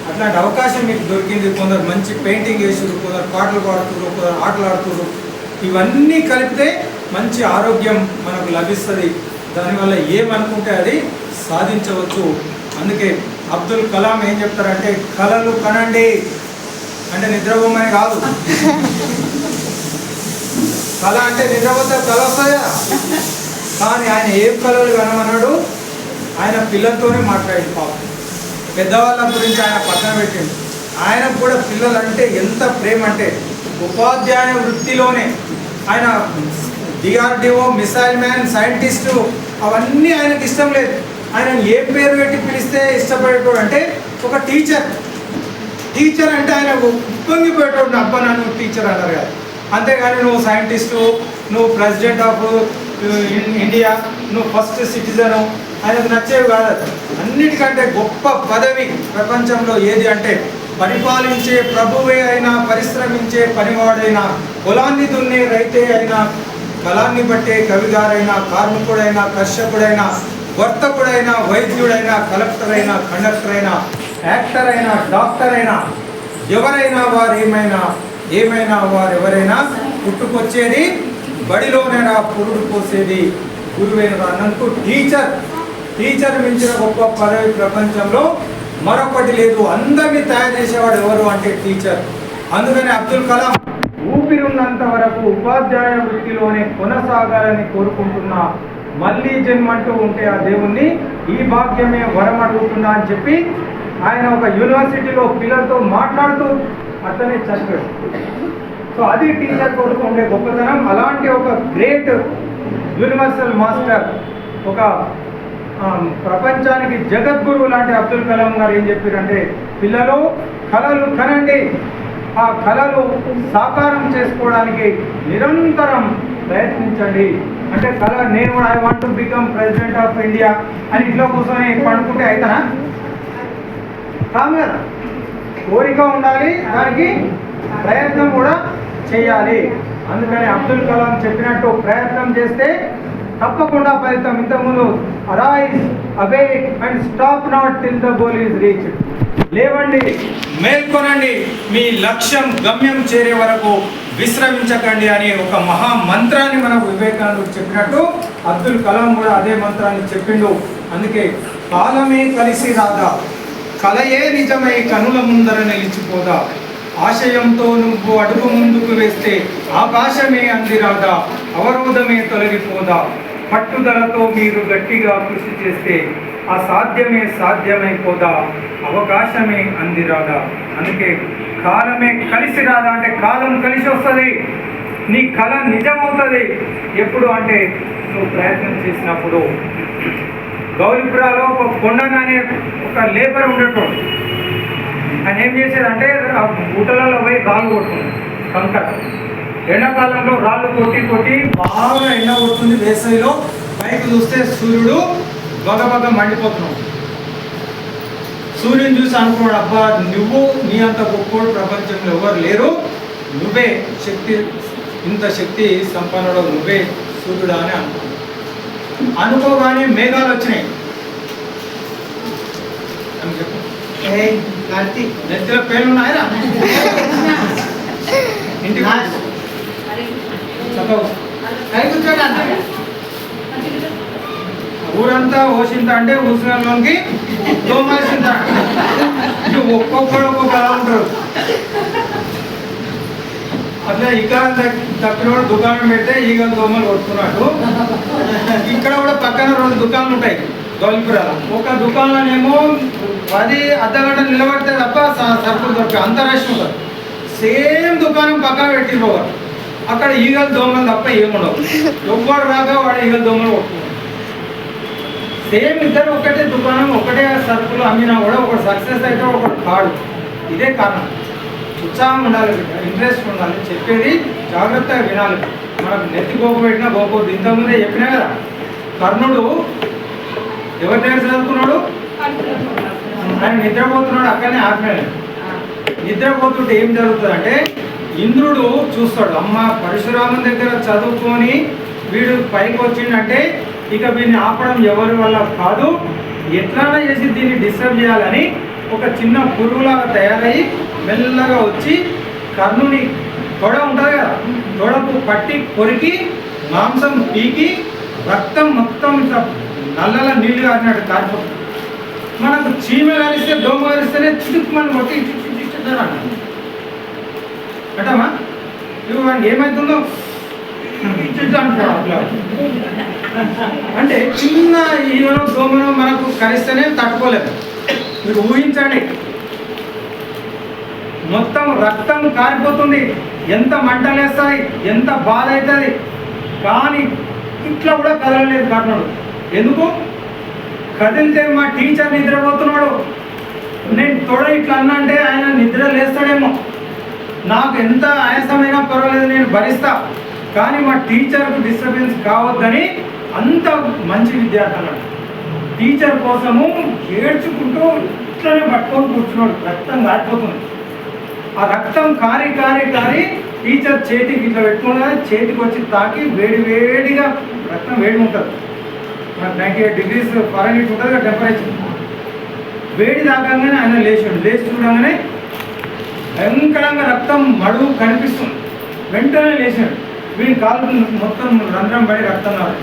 అట్లాంటి అవకాశం మీకు దొరికింది. కొందరు మంచి పెయింటింగ్ వేసుడు, కొందరు పాటలు పాడుతున్నారు, కొందరు ఆటలు ఆడుతున్నారు. ఇవన్నీ కలిపితే మంచి ఆరోగ్యం మనకు లభిస్తుంది. దానివల్ల ఏమనుకుంటే అది సాధించవచ్చు. అందుకే అబ్దుల్ కలాం ఏం చెప్తారంటే, కళలు కనండి అంటే నిద్రపోమని కాదు. కళ అంటే నిద్రపోతే కళ వస్తాయా, కానీ ఆయన ఏం కళలు కనమన్నాడు, ఆయన పిల్లలతోనే మాట్లాడి పాపం. పెద్దవాళ్ళ గురించి ఆయన పక్కన పెట్టిండు. ఆయనకు కూడా పిల్లలు అంటే ఎంత ప్రేమ అంటే, ఉపాధ్యాయ వృత్తిలోనే ఆయన డిఆర్డిఓ, మిసైల్ మ్యాన్, సైంటిస్టు, అవన్నీ ఆయనకి ఇష్టం లేదు. ఆయన ఏ పేరు పెట్టి పిలిస్తే ఇష్టపడేటోడు అంటే ఒక టీచర్. టీచర్ అంటే ఆయన ఉప్పొంగిపోయేటోడు, అబ్బా నన్ను టీచర్ అన్నారు కదా. అంతేగాని నువ్వు సైంటిస్టు, నువ్వు ప్రెసిడెంట్ ఆఫ్ ఇండియా, నువ్వు ఫస్ట్ సిటిజను, ఆయనకు నచ్చేవి కాదు. అన్నిటికంటే గొప్ప పదవి ప్రపంచంలో ఏది అంటే పరిపాలించే ప్రభువే అయినా, పరిశ్రమించే పనివాడైనా, పొలాన్ని దున్నే రైతే అయినా, కళాన్ని బట్టే కవిగారైనా, కార్మికుడైనా, కర్షకుడైనా, వర్తకుడైనా, వైద్యుడైనా, కలెక్టర్ అయినా, కండక్టర్ అయినా, యాక్టర్ అయినా, డాక్టర్ అయినా, ఎవరైనా ఏమైనా వారెవరైనా పుట్టుకొచ్చేది బడిలోనైనా, పురుడు పోసేది గురువేనా అన్నందుకు టీచర్ మించిన గొప్ప పదవి ప్రపంచంలో మరొకటి లేదు. అందరినీ తయారు చేసేవాడు ఎవరు అంటే టీచర్. అందుకని అబ్దుల్ కలాం ఊపిరున్నంత వరకు ఉపాధ్యాయ వృత్తిలోనే కొనసాగాలని కోరుకుంటున్నా, మళ్ళీ జన్మంటూ ఉంటే ఆ దేవుణ్ణి ఈ భాగ్యమే వరం అడుగుతున్నా అని చెప్పి ఆయన ఒక యూనివర్సిటీలో పిల్లలతో మాట్లాడుతూ అతనే చనిపోయాడు. సో అది టీచర్ కొడుకు ఉండే గొప్పతనం. అలాంటి ఒక గ్రేట్ యూనివర్సల్ మాస్టర్, ఒక ప్రపంచానికి జగద్గురువు లాంటి అబ్దుల్ కలాం గారు ఏం చెప్పారంటే, పిల్లలు కళలు కనండి, ఆ కళలు సాకారం చేసుకోవడానికి నిరంతరం ప్రయత్నించండి. అంటే కళ నేను కూడా I want to become president of India అని ఇంట్లో కూర్చొని పండుకుంటే అవుతానా? కాదు కదా. కోరిక ఉండాలి, దానికి ప్రయత్నం కూడా చేయాలి. అందుకని అబ్దుల్ కలాం చెప్పినట్టు ప్రయత్నం చేస్తే తప్పకుండా ఫలితం. ఇంతకుముందు arise, awake and stop not till the goal is reached. లేవండి, మేల్కొనండి, మీ లక్ష్యం గమ్యం చేరే వరకు విశ్రమించకండి అని ఒక మహా మంత్రాన్ని మనకు వివేకానందుడు చెప్పినట్టు అబ్దుల్ కలాం కూడా అదే మంత్రాన్ని చెప్పిండు. అందుకే కాలమే కలిసి రాదా, కలయే నిజమై కనుల ముందర నిలిచిపోదా, ఆశయంతో నువ్వు అడుగు ముందుకు వేస్తే ఆకాశమే అందిరాదా, అవరోధమే తొలగిపోదా, పట్టుదలతో మీరు గట్టిగా కృషి చేస్తే అసాధ్యమే సాధ్యమైపోదా, అవకాశమే అందిరాదా. అందుకే కాలమే కలిసి రాదా అంటే కాలం కలిసి వస్తుంది, నీ కళ నిజమవుతుంది. ఎప్పుడు అంటే నువ్వు ప్రయత్నం చేసినప్పుడు. గౌలిపురాలో ఒక కొండన్ అనే ఒక లేబర్ ఉండేటోడు. ఆయన ఏం చేసేదంటే ఆ గుట్టలలో పోయి రాళ్ళు కొడుతుంది, కంకర. ఎండాకాలంలో రాళ్ళు కొట్టి బాగా ఎండ కొడుతుంది. వేసవిలో పైకి చూస్తే సూర్యుడు బగబగ మండిపోతున్నాడు. సూర్యుని చూసి అనుకున్నాడు, అబ్బా నువ్వు నీ అంత గొప్పోడు ప్రపంచంలో ఎవరు లేరు, నువ్వే ఇంత శక్తి సంపన్నుడు, నువ్వే సూర్యుడా అని అనుకోగానే మేఘాలు వచ్చినాయి. అని చెప్పు, నెత్తిలో పేర్లు ఉన్నాయా? ఇంటికి ఊరంతా ఓసింత అంటే ఊసినలోకి దోమేసింత. ఒక్కొక్కడు ఒక్కొక్కలా ఉంటారు. అట్లా ఇక్కడ తప్పిన కూడా దుకాణం పెడితే ఈగ దోమలు కొట్టుకున్నట్టు ఇక్కడ కూడా పక్కన 2 దుకాణాలు ఉంటాయి గౌలిపురాలో. ఒక దుకాణంలోనేమో 10 అర్ధగంట నిలబడితే తప్ప సరుకులు దొరక అంత రష్ ఉంటుంది. సేమ్ దుకాణం పక్కన పెట్టిపోవాలి. అక్కడ ఈగలు దోమలు తప్ప ఏముండవు. ఎవ్వడు రాగా వాడు ఈగలు దోమలు కొట్టుకున్నాడు. సేమ్ ఇద్దరు ఒకటే దుకాణం, ఒకటే సరుకులు అమ్మినా కూడా ఒకటి సక్సెస్ అయితే ఒకటి కాడు. ఇదే కారణం. ఉత్సాహం ఉండాలి, ఇంట్రెస్ట్ ఉండాలి, చెప్పేది జాగ్రత్తగా వినాలి. మనకు నెత్తి గోపు పెట్టినా గోపోద్దు. ఇంతకుముందే చెప్పినా కదా, కర్ణుడు ఎవరి దగ్గర చదువుకున్నాడు? ఆయన నిద్రపోతున్నాడు, అక్కడనే ఆజ్ఞాడు. నిద్రపోతుంటే ఏం జరుగుతుందంటే ఇంద్రుడు చూస్తాడు, అమ్మ పరశురాముని దగ్గర చదువుకొని వీడు పైకి వచ్చిండంటే ఇక వీడిని ఆపడం ఎవరి వల్ల కాదు, ఎట్లైనా చేసి దీన్ని డిస్టర్బ్ చేయాలని ఒక చిన్న పురుగులాగా తయారయ్యి మెల్లగా వచ్చి కర్ణుని తొడ ఉంటుంది కదా, తొడకు పట్టి కొరికి మాంసం పీకి రక్తం మొత్తం ఇట్లా నల్లల నీళ్లు కారినట్టు కారిపోతుంది. మనకు చీమ కారిస్తే దోమ కారిస్తేనే చిటుక్కుమని కొట్టి అంటామా? ఇవి వాడికి ఏమవుతుందో అంటే చిన్న ఈవెనో దోమనో మనకు కరిస్తేనే తట్టుకోలేదు. మీరు ఊహించండి, మొత్తం రక్తం కారిపోతుంది, ఎంత మంటలేస్తాయి, ఎంత బాధ అవుతుంది. కానీ ఇట్లా కూడా కదలలేదు కర్ణుడు. ఎందుకు కదిలితే మా టీచర్ నిద్రపోతున్నాడు, నేను తోడ ఇట్లా అన్నా అంటే ఆయన నిద్ర లేస్తాడేమో, నాకు ఎంత ఆయాసమైనా పర్వాలేదు నేను భరిస్తా, కానీ మా టీచర్కు డిస్టర్బెన్స్ కావద్దని అంత మంచి విద్యార్థి అన్నాడు. టీచర్ కోసము ఏడ్చుకుంటూ ఇట్లనే పట్టుకొని కూర్చున్నాడు, రక్తం కారిపోతుంది. ఆ రక్తం కారి కారి కారి టీచర్ చేతికి ఇట్లా పెట్టుకున్నా చేతికి వచ్చి తాకి వేడి వేడిగా రక్తం వేడి ఉంటుంది, మనకు 98 degrees ఫారెన్హీట్ ఉంటుంది కదా టెంపరేచర్. వేడి తాకంగానే ఆయన లేచాడు, లేచి చూడగానే భయంకరంగా రక్తం మడుగు కనిపిస్తుంది. వెంటనే లేచాడు, వీడి కాలు మొత్తం రంధ్రం పడి రక్తం రాదు.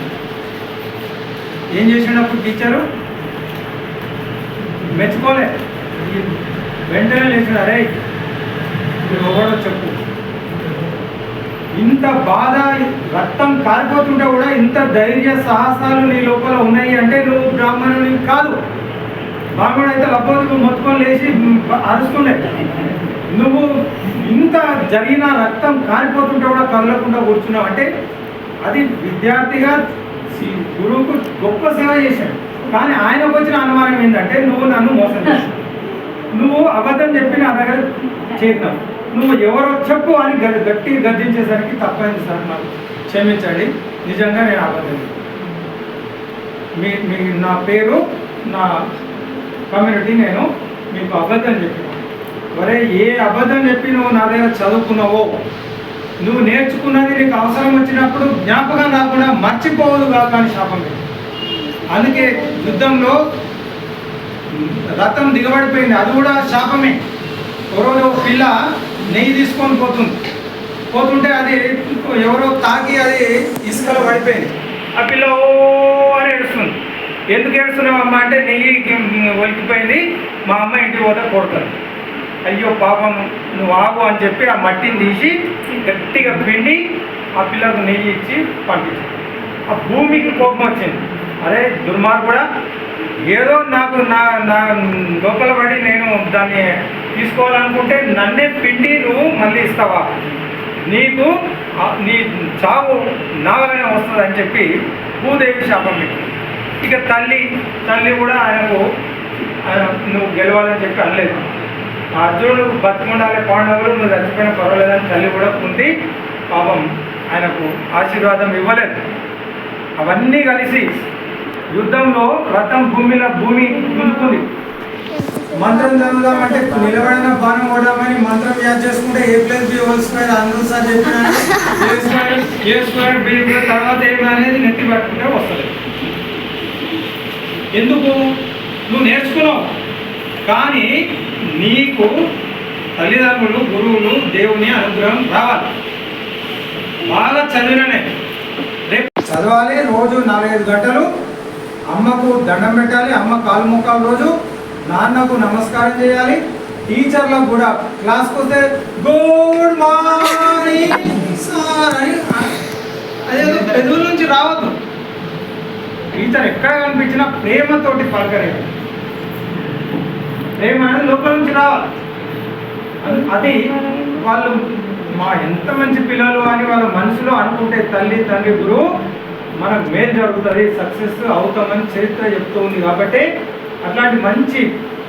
ఏం చేసినప్పుడు టీచరు మెచ్చుకోలే, వెంటనే లేచాడు, అరే ఎవడో చెప్పు. ఇంత బాధ రక్తం కారిపోతుంటే కూడా ఇంత ధైర్య సాహసాలు నీ లోపల ఉన్నాయి అంటే నువ్వు బ్రాహ్మణుని కాదు. బ్రాహ్మణుడు అయితే లబ్బోదు మొత్తుకొని లేచి అరుస్తుండే, నువ్వు ఇంత జరిగిన రక్తం కారిపోతుంటే కూడా కదలకుండా కూర్చున్నావు అంటే అది విద్యార్థిగా గురువుకు గొప్ప సేవ చేశాడు. కానీ ఆయనకు వచ్చిన అనుమానం ఏంటంటే నువ్వు నన్ను మోసం చేశావు, నువ్వు అబద్ధం చెప్పి నా దగ్గర చేద్దాం, నువ్వు ఎవరో చెప్పు అని గట్టి గర్జించేసరికి తప్పైంది సార్, నాకు క్షమించండి, నిజంగా నేను అబద్ధం మీ నా పేరు నా కమ్యూనిటీ నేను మీకు అబద్ధం చెప్పిన. ఒరే ఏ అబద్ధం చెప్పి నువ్వు నా దగ్గర చదువుకున్నావో, నువ్వు నేర్చుకున్నది నీకు అవసరం వచ్చినప్పుడు జ్ఞాపకం రాకుండా మర్చిపోవదు కాక అని శాపం లేదు. అందుకే యుద్ధంలో రథం దిగబడిపోయింది, అది కూడా శాపమే. ఎవరో పిల్ల నెయ్యి తీసుకొని పోతుంటే అది ఎవరో తాకి అది ఇసుకలో పడిపోయింది. ఆ పిల్ల ఓ అని ఏడుస్తుంది. ఎందుకు ఏడుస్తున్నావు అమ్మ అంటే నెయ్యి ఒలికిపోయింది, మా అమ్మ ఇంటికి పోతే కొడతారు. అయ్యో పాపం నువ్వు ఆగు అని చెప్పి ఆ మట్టిని తీసి గట్టిగా పిండి ఆ పిల్లకు నెయ్యి ఇచ్చి పంపించారు. ఆ భూమికి కోపం వచ్చింది, అరే దుర్మార్గుడా, ఏదో నాకు నా లోపల పడి నేను దాన్ని తీసుకోవాలనుకుంటే నన్నే పిండి నువ్వు మళ్ళీ ఇస్తావా, నీకు నీ చావు నా వలనే వస్తుంది అని చెప్పి భూదేవి శాపం పెట్టి. ఇక తల్లి కూడా ఆయనకు నువ్వు గెలవాలని చెప్పి అనలేదు. అర్జునుడు బతుకుండాలి, పాండవులు నువ్వు చచ్చిపోయిన పర్వాలేదని తల్లి కూడా కుంది పాపం ఆయనకు ఆశీర్వాదం ఇవ్వలేదు. అవన్నీ కలిసి యుద్ధంలో రథం భూమి గుంజుకుంది. మంత్రం చదువుదామంటే నిలబడిన బాణం కొడదామని మంత్రం యాద్ చేసుకుంటే A+B² అందరూ సార్ చెప్పిన A²B² తర్వాత ఏమి అనేది నెత్తి పట్టుకుంటే వస్తుంది. ఎందుకు నువ్వు నేర్చుకున్నావు, కానీ నీకు తల్లిదండ్రులు గురువులు దేవుని అనుగ్రహం రావాలి. బాగా చదివిననే రేపు చదవాలి, రోజు 4-5 గంటలు అమ్మకు దండం పెట్టాలి, అమ్మ కాలు మొక్కాలి, రోజు నాన్నకు నమస్కారం చేయాలి. టీచర్లకు కూడా క్లాస్కి వస్తే గుడ్ మార్నింగ్ సార్ అని అదేదో పెదవుల నుంచి రావద్దు. టీచర్ ఎక్కడ కనిపించినా ప్రేమతోటి పలకరేది, ప్రేమ అనేది లోపల నుంచి రావాలి. అది వాళ్ళు మా ఎంత మంచి పిల్లలు అని వాళ్ళ మనసులో అనుకుంటే తల్లి తండ్రి గురువు మనకు మేలు జరుగుతుంది, సక్సెస్ అవుతామని చరిత్ర చెప్తూ ఉంది. కాబట్టి అట్లాంటి మంచి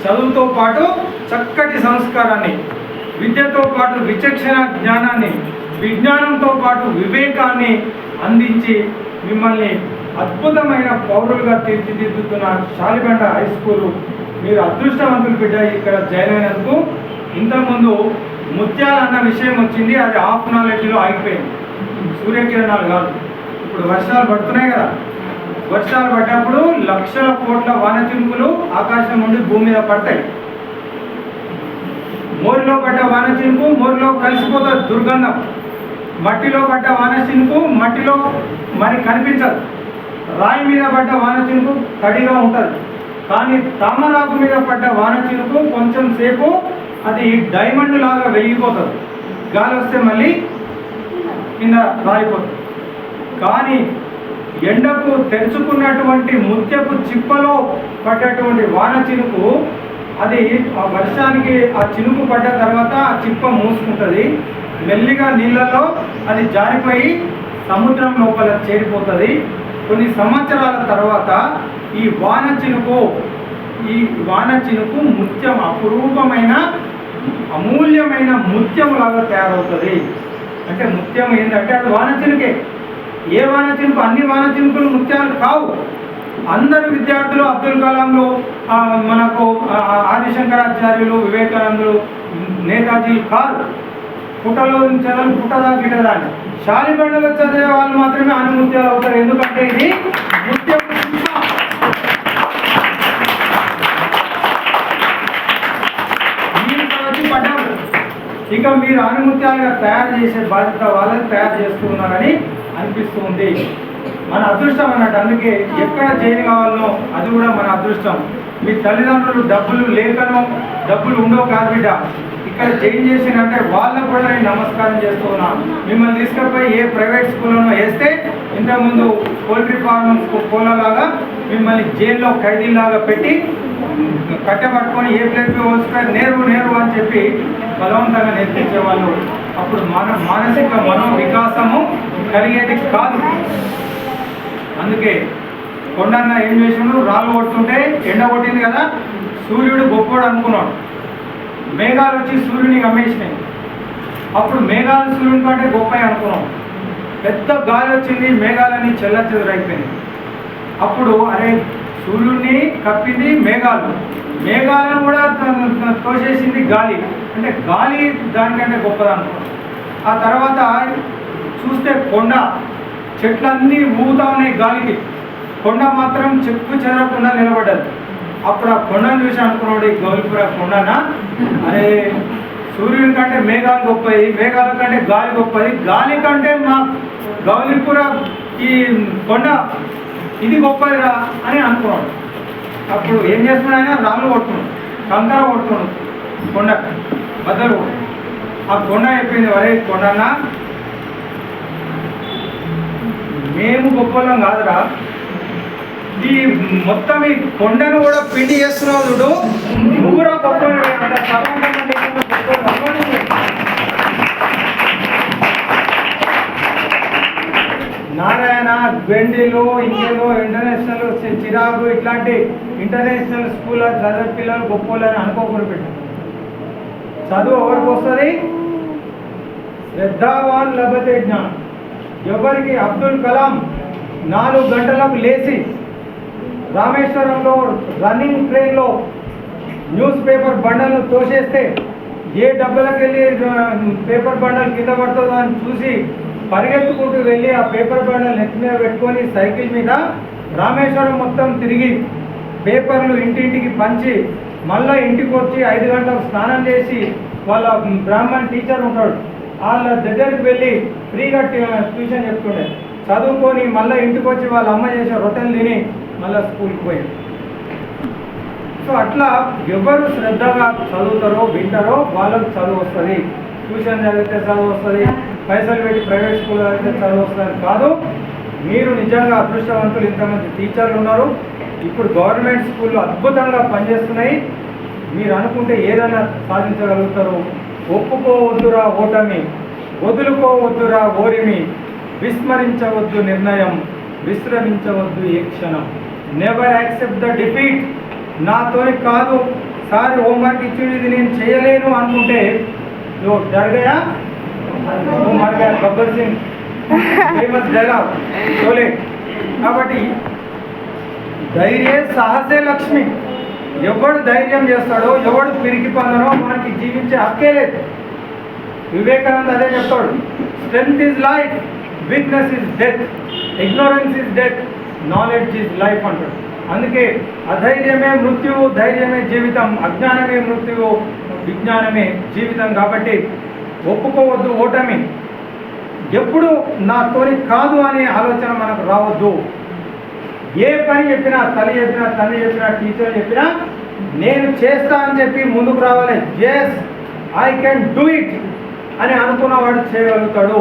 చదువుతో పాటు చక్కటి సంస్కారాన్ని, విద్యతో పాటు విచక్షణ జ్ఞానాన్ని, విజ్ఞానంతో పాటు వివేకాన్ని అందించి మిమ్మల్ని అద్భుతమైన పౌరులుగా తీర్చిదిద్దుతున్న శాలిబండ హై స్కూలు మీరు అదృష్టవంతులు బిడ్డ ఇక్కడ జాయిన్ అయినందుకు. ఇంతకుముందు ముత్యాలు అన్న విషయం వచ్చింది, అది హాఫ్ నాలెడ్జ్లో ఆగిపోయింది. సూర్యకిరణాలు కాదు, ఇప్పుడు వర్షాలు పడుతున్నాయి కదా, వర్షాలు పడ్డప్పుడు లక్షల కోట్ల వాన చినుకులు ఆకాశం నుండి భూమి మీద పడతాయి. మోరిలో పడ్డ వాన చినుకు మోరిలో కలిసిపోతుంది దుర్గంధం, మట్టిలో పడ్డ వాన చినుకు మట్టిలో మరి కనిపించదు, రాయి మీద పడ్డ వాన చినుకు తడిగా ఉంటుంది. కానీ తామరాకు మీద పడ్డ వాన చినుకు కొంచెం సేపు అది డైమండ్ లాగా వెలిగిపోతుంది, గాలి వస్తే మళ్ళీ కింద రాలిపోతుంది. కానీ ఎండకు తెరుచుకున్నటువంటి ముత్యపు చిప్పలో పడ్డటువంటి వాన చినుకు అది ఆ వర్షానికి ఆ చినుకు పడ్డ తర్వాత ఆ చిప్ప మూసుకుంటుంది, మెల్లిగా నీళ్ళలో అది జారిపోయి సముద్రం లోపల చేరిపోతుంది. కొన్ని సంవత్సరాల తర్వాత ఈ వాన చినుకు ముత్యం, అపురూపమైన అమూల్యమైన ముత్యంలాగా తయారవుతుంది. అంటే ముత్యం ఏంటంటే అది వాన చినుకే. ఏ వాన చినుకు, అన్ని వాన చినుకులు ముత్యాలు కావు. అందరు విద్యార్థులు అబ్దుల్ కలాంలు, మనకు ఆదిశంకరాచార్యులు, వివేకానందులు, నేతాజీలు కాదు. పుట్టలో చదవని పుట్టదా గిట్టదాన్ని శాలిబండలో చదివే వాళ్ళు మాత్రమే అనుముత్యాలు అవుతారు. ఎందుకంటే ఇది ముత్యం. పడ్డారు. ఇక మీరు ఆనుముత్యాలుగా తయారు చేసే బాధ్యత వాళ్ళని తయారు చేస్తున్నారని అనిపిస్తుంది. మన అదృష్టం అన్నట్టు. అందుకే ఎక్కడ చేయని కావాలనో అది కూడా మన అదృష్టం. మీ తల్లిదండ్రులు డబ్బులు లేకనో, డబ్బులు ఉండవు కాదు బిడ్డ, ఇక్కడ చేంజ్ చేసినంటే వాళ్ళకు కూడా నేను నమస్కారం చేస్తున్నా. మిమ్మల్ని తీసుకుపోయి ఏ ప్రైవేట్ స్కూల్లోనో వేస్తే ఇంతకుముందు పోల్ట్రీ ఫార్మ్ కోళ్ళలాగా మిమ్మల్ని జైల్లో ఖైదీలాగా పెట్టి కట్టబట్టుకొని ఏ ప్లేస్ వస్తారు నేర్వు అని చెప్పి బలవంతంగా నేర్పించేవాళ్ళు. అప్పుడు మానసిక వికాసము కలిగేది కాదు. అందుకే కొండన్న ఏం చేసినాడు, రాళ్ళు కొడుతుంటే ఎండ కొట్టింది కదా, సూర్యుడు గొప్పోడు అనుకున్నాడు. మేఘాలు వచ్చి సూర్యుని గమ్మేసినాయి. అప్పుడు మేఘాలు సూర్యుని కంటే గొప్ప అనుకున్నాం. పెద్ద గాలి వచ్చింది, మేఘాలని చెల్లచెదురైపోయింది. అప్పుడు అరే సూర్యుడిని కప్పింది మేఘాలను కూడా తోసేసింది గాలి. అంటే గాలి దానికంటే గొప్పదనుకున్నాం. ఆ తర్వాత చూస్తే కొండ, చెట్లన్నీ ఊగుతా ఉన్నాయి గాలికి, కొండ మాత్రం చెక్కు చెదరకుండా నిలబడ్డది. అప్పుడు ఆ కొండను చూసి అనుకున్నాడు ఈ గౌలిపుర కొండనా, అరే సూర్యుని కంటే మేఘాలు గొప్పది, మేఘాల కంటే గాలి గొప్పది, గాలి కంటే మా గౌలిపుర ఈ కొండ ఇది గొప్పదిరా అని అనుకున్నాడు. అప్పుడు ఏం చేస్తున్నాడు ఆయన, రాళ్ళు కొడుతున్నాడు, కంకర కొడుతున్నాడు, కొండ బద్దలు. ఆ కొండ చెప్పింది, వరే కొండన్నా మేము గొప్పలం కాదురా, ఈ మొత్తం ఈ కొండను కూడా పిండి చేస్తున్నావు చూడు, నువ్వు కూడా గొప్ప. నారాయణ, బెండిలు, ఇంకేదో ఇంటర్నేషనల్ చిరాకు ఇట్లాంటి ఇంటర్నేషనల్ స్కూల్లో చదివే పిల్లలు గొప్పలని అనుకోకుండా పెట్టారు. చదువు ఎవరికి వస్తుంది? శ్రద్ధావాన్ లభతే జ్ఞానం. ఎవరికి? అబ్దుల్ కలాం 4 గంటలకు లేచి రామేశ్వరంలో రన్నింగ్ ట్రైన్లో న్యూస్ పేపర్ బండలను తోసేస్తే ఏ డబ్బులకు వెళ్ళి పేపర్ బండలు కింద పడుతుందో అని చూసి పరిగెత్తుకుంటూ వెళ్ళి ఆ పేపర్ బండలు నెత్తి మీద పెట్టుకొని సైకిల్ మీద రామేశ్వరం మొత్తం తిరిగి పేపర్లు ఇంటింటికి పంచి మళ్ళీ ఇంటికి వచ్చి 5 గంటలకు స్నానం చేసి వాళ్ళ బ్రాహ్మణ్ టీచర్ ఉంటాడు వాళ్ళ దగ్గరికి వెళ్ళి ఫ్రీగా ట్యూషన్ చెప్తుండే, చదువుకొని మళ్ళీ ఇంటికి వచ్చి వాళ్ళ అమ్మ చేసే రొట్టెలు తిని మళ్ళీ స్కూల్కి పోయాడు. సో అట్లా ఎవరు శ్రద్ధగా చదువుతారో వింటారో వాళ్ళకు చదువు వస్తుంది. ట్యూషన్ చదివితే చదువు వస్తుంది, పైసలు పెట్టి ప్రైవేట్ స్కూల్ చదివితే చదువు వస్తుంది కాదు. మీరు నిజంగా అదృష్టవంతులు, ఇంతమంది టీచర్లు ఉన్నారు. ఇప్పుడు గవర్నమెంట్ స్కూళ్ళు అద్భుతంగా పనిచేస్తున్నాయి. మీరు అనుకుంటే ఏదైనా సాధించగలుగుతారు. ఒప్పుకోవద్దురా ఓటమి, వదులుకోవద్దురా ఓరిమి, విస్మరించవద్దు నిర్ణయం, విశ్రమించవద్దు ఏ క్షణం. Never accept the defeat. నాతోని కాదు సార్ హోంవర్క్ ఇచ్చింది ఇది నేను చేయలేను అనుకుంటే డర్ గయా మర్ గయా, గబ్బర్ సింగ్ ఫేమస్ డైలాగ్ చోలే. కాబట్టి ధైర్య సాహసే లక్ష్మి. ఎవడు ధైర్యం చేస్తాడో, ఎవడు పిరికి పనునో మనకి జీవించే హక్కే లేదు. వివేకానంద అదే చెప్తాడు, strength is life, weakness is death, ignorance is death, knowledge is life అంటాడు. అందుకే అధైర్యమే మృత్యువు, ధైర్యమే జీవితం, అజ్ఞానమే మృత్యువు, విజ్ఞానమే జీవితం. కాబట్టి ఒప్పుకోవద్దు ఓటమి. ఎప్పుడు నాతోని కాదు అనే ఆలోచన మనకు రావద్దు. ఏ పని చెప్పినా, తల్లి చెప్పినా, తండ్రి చెప్పినా, టీచర్ చెప్పినా నేను చేస్తా అని చెప్పి ముందుకు రావాలి. Yes I can do it అని అనుకున్నవాడు చేయగలుగుతాడు.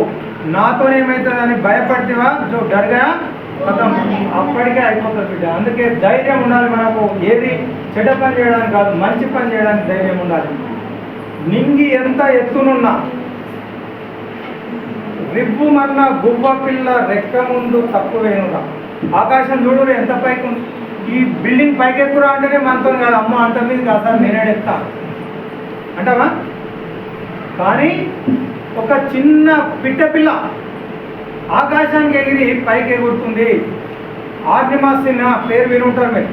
నాతోనేమవుతుందని భయపడితేవా జో డర్గా మొత్తం అప్పటికే అయిపోతుంది బిడ్డ. అందుకే ధైర్యం ఉండాలి మనకు. ఏది చెడ్డ పని చేయడానికి కాదు, మంచి పని చేయడానికి ధైర్యం ఉండాలి. నింగి ఎంత ఎత్తునున్నా, రిబ్బుమన్న గువ్వ పిల్ల రెక్క ముందు తక్కువేనురా. ఆకాశం చూడు ఎంత పైకి ఉంది. ఈ బిల్డింగ్ పైకి ఎక్కురా అంటేనే మనతో కాదు, అమ్మ అంత మీద కాదు సార్ నేనే ఎక్కుతా అంటావా? కానీ ఒక చిన్న పిట్ట ఆకాశానికి ఎగిరి పైకి ఎగురుతుంది. ఆర్నిమా సిన్హా పేరు వినుంటారు మీరు,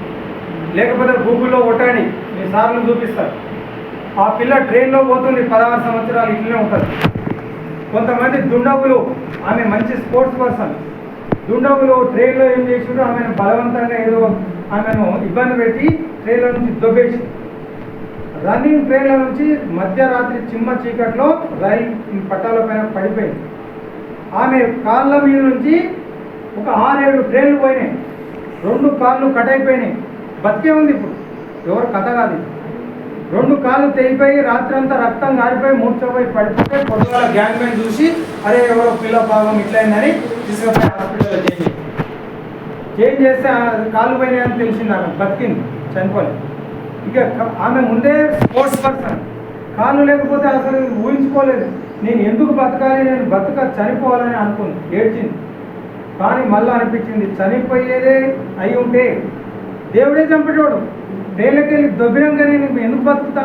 లేకపోతే గూగుల్లో కొట్టండి, మీ సార్లు చూపిస్తారు. ఆ పిల్ల ట్రైన్లో పోతుంది, 16 సంవత్సరాలు ఇట్లనే ఉంటుంది. కొంతమంది దుండగులు, ఆమె మంచి స్పోర్ట్స్ పర్సన్, దుండగులు ట్రైన్లో ఏం చేసిండ్రు, ఆమెను బలవంతంగా ఏదో ఆమెను ఇబ్బంది పెట్టి ట్రైన్లో నుంచి దొబ్బేసి, రన్నింగ్ ట్రైన్ల నుంచి మధ్యరాత్రి చిమ్మ చీకట్లో రైలు పట్టాల పైన పడిపోయింది. ఆమె కాళ్ళ మీద నుంచి ఒక 6-7 ట్రైన్లు పోయినాయి, 2 కాళ్ళు కట్ అయిపోయినాయి, బతికే ఉంది ఇప్పుడు, ఎవరు కథ కాదు. 2 కాళ్ళు తెగిపోయి రాత్రంతా రక్తం కారిపోయి మూర్చపోయి పడిపోతే పొద్దుగాల గ్యాంగ్ మ్యాన్ చూసి అరే ఎవరో పిల్ల భాగం ఇట్లయిందని తీసుకుపోయి హాస్పిటల్లో చేంజ్ చేస్తే కాళ్ళు పోయినాయని తెలిసింది, ఆమె బతికింది, చనిపోలేదు. ఇక ఆమె ముందే స్పోర్ట్స్ పర్సన్, కాళ్ళు లేకపోతే అసలు ఊహించుకోలేదు. నేను ఎందుకు బతకాలి, నేను చనిపోవాలని అనుకుంది, ఏడ్చింది. కానీ మళ్ళీ అనిపించింది చనిపోయేదే అయి ఉంటే దేవుడే చంపేటోడు, ట్రైన్లోకి వెళ్ళి దొబ్బినాక నేను ఎందుకు బతుకుతా,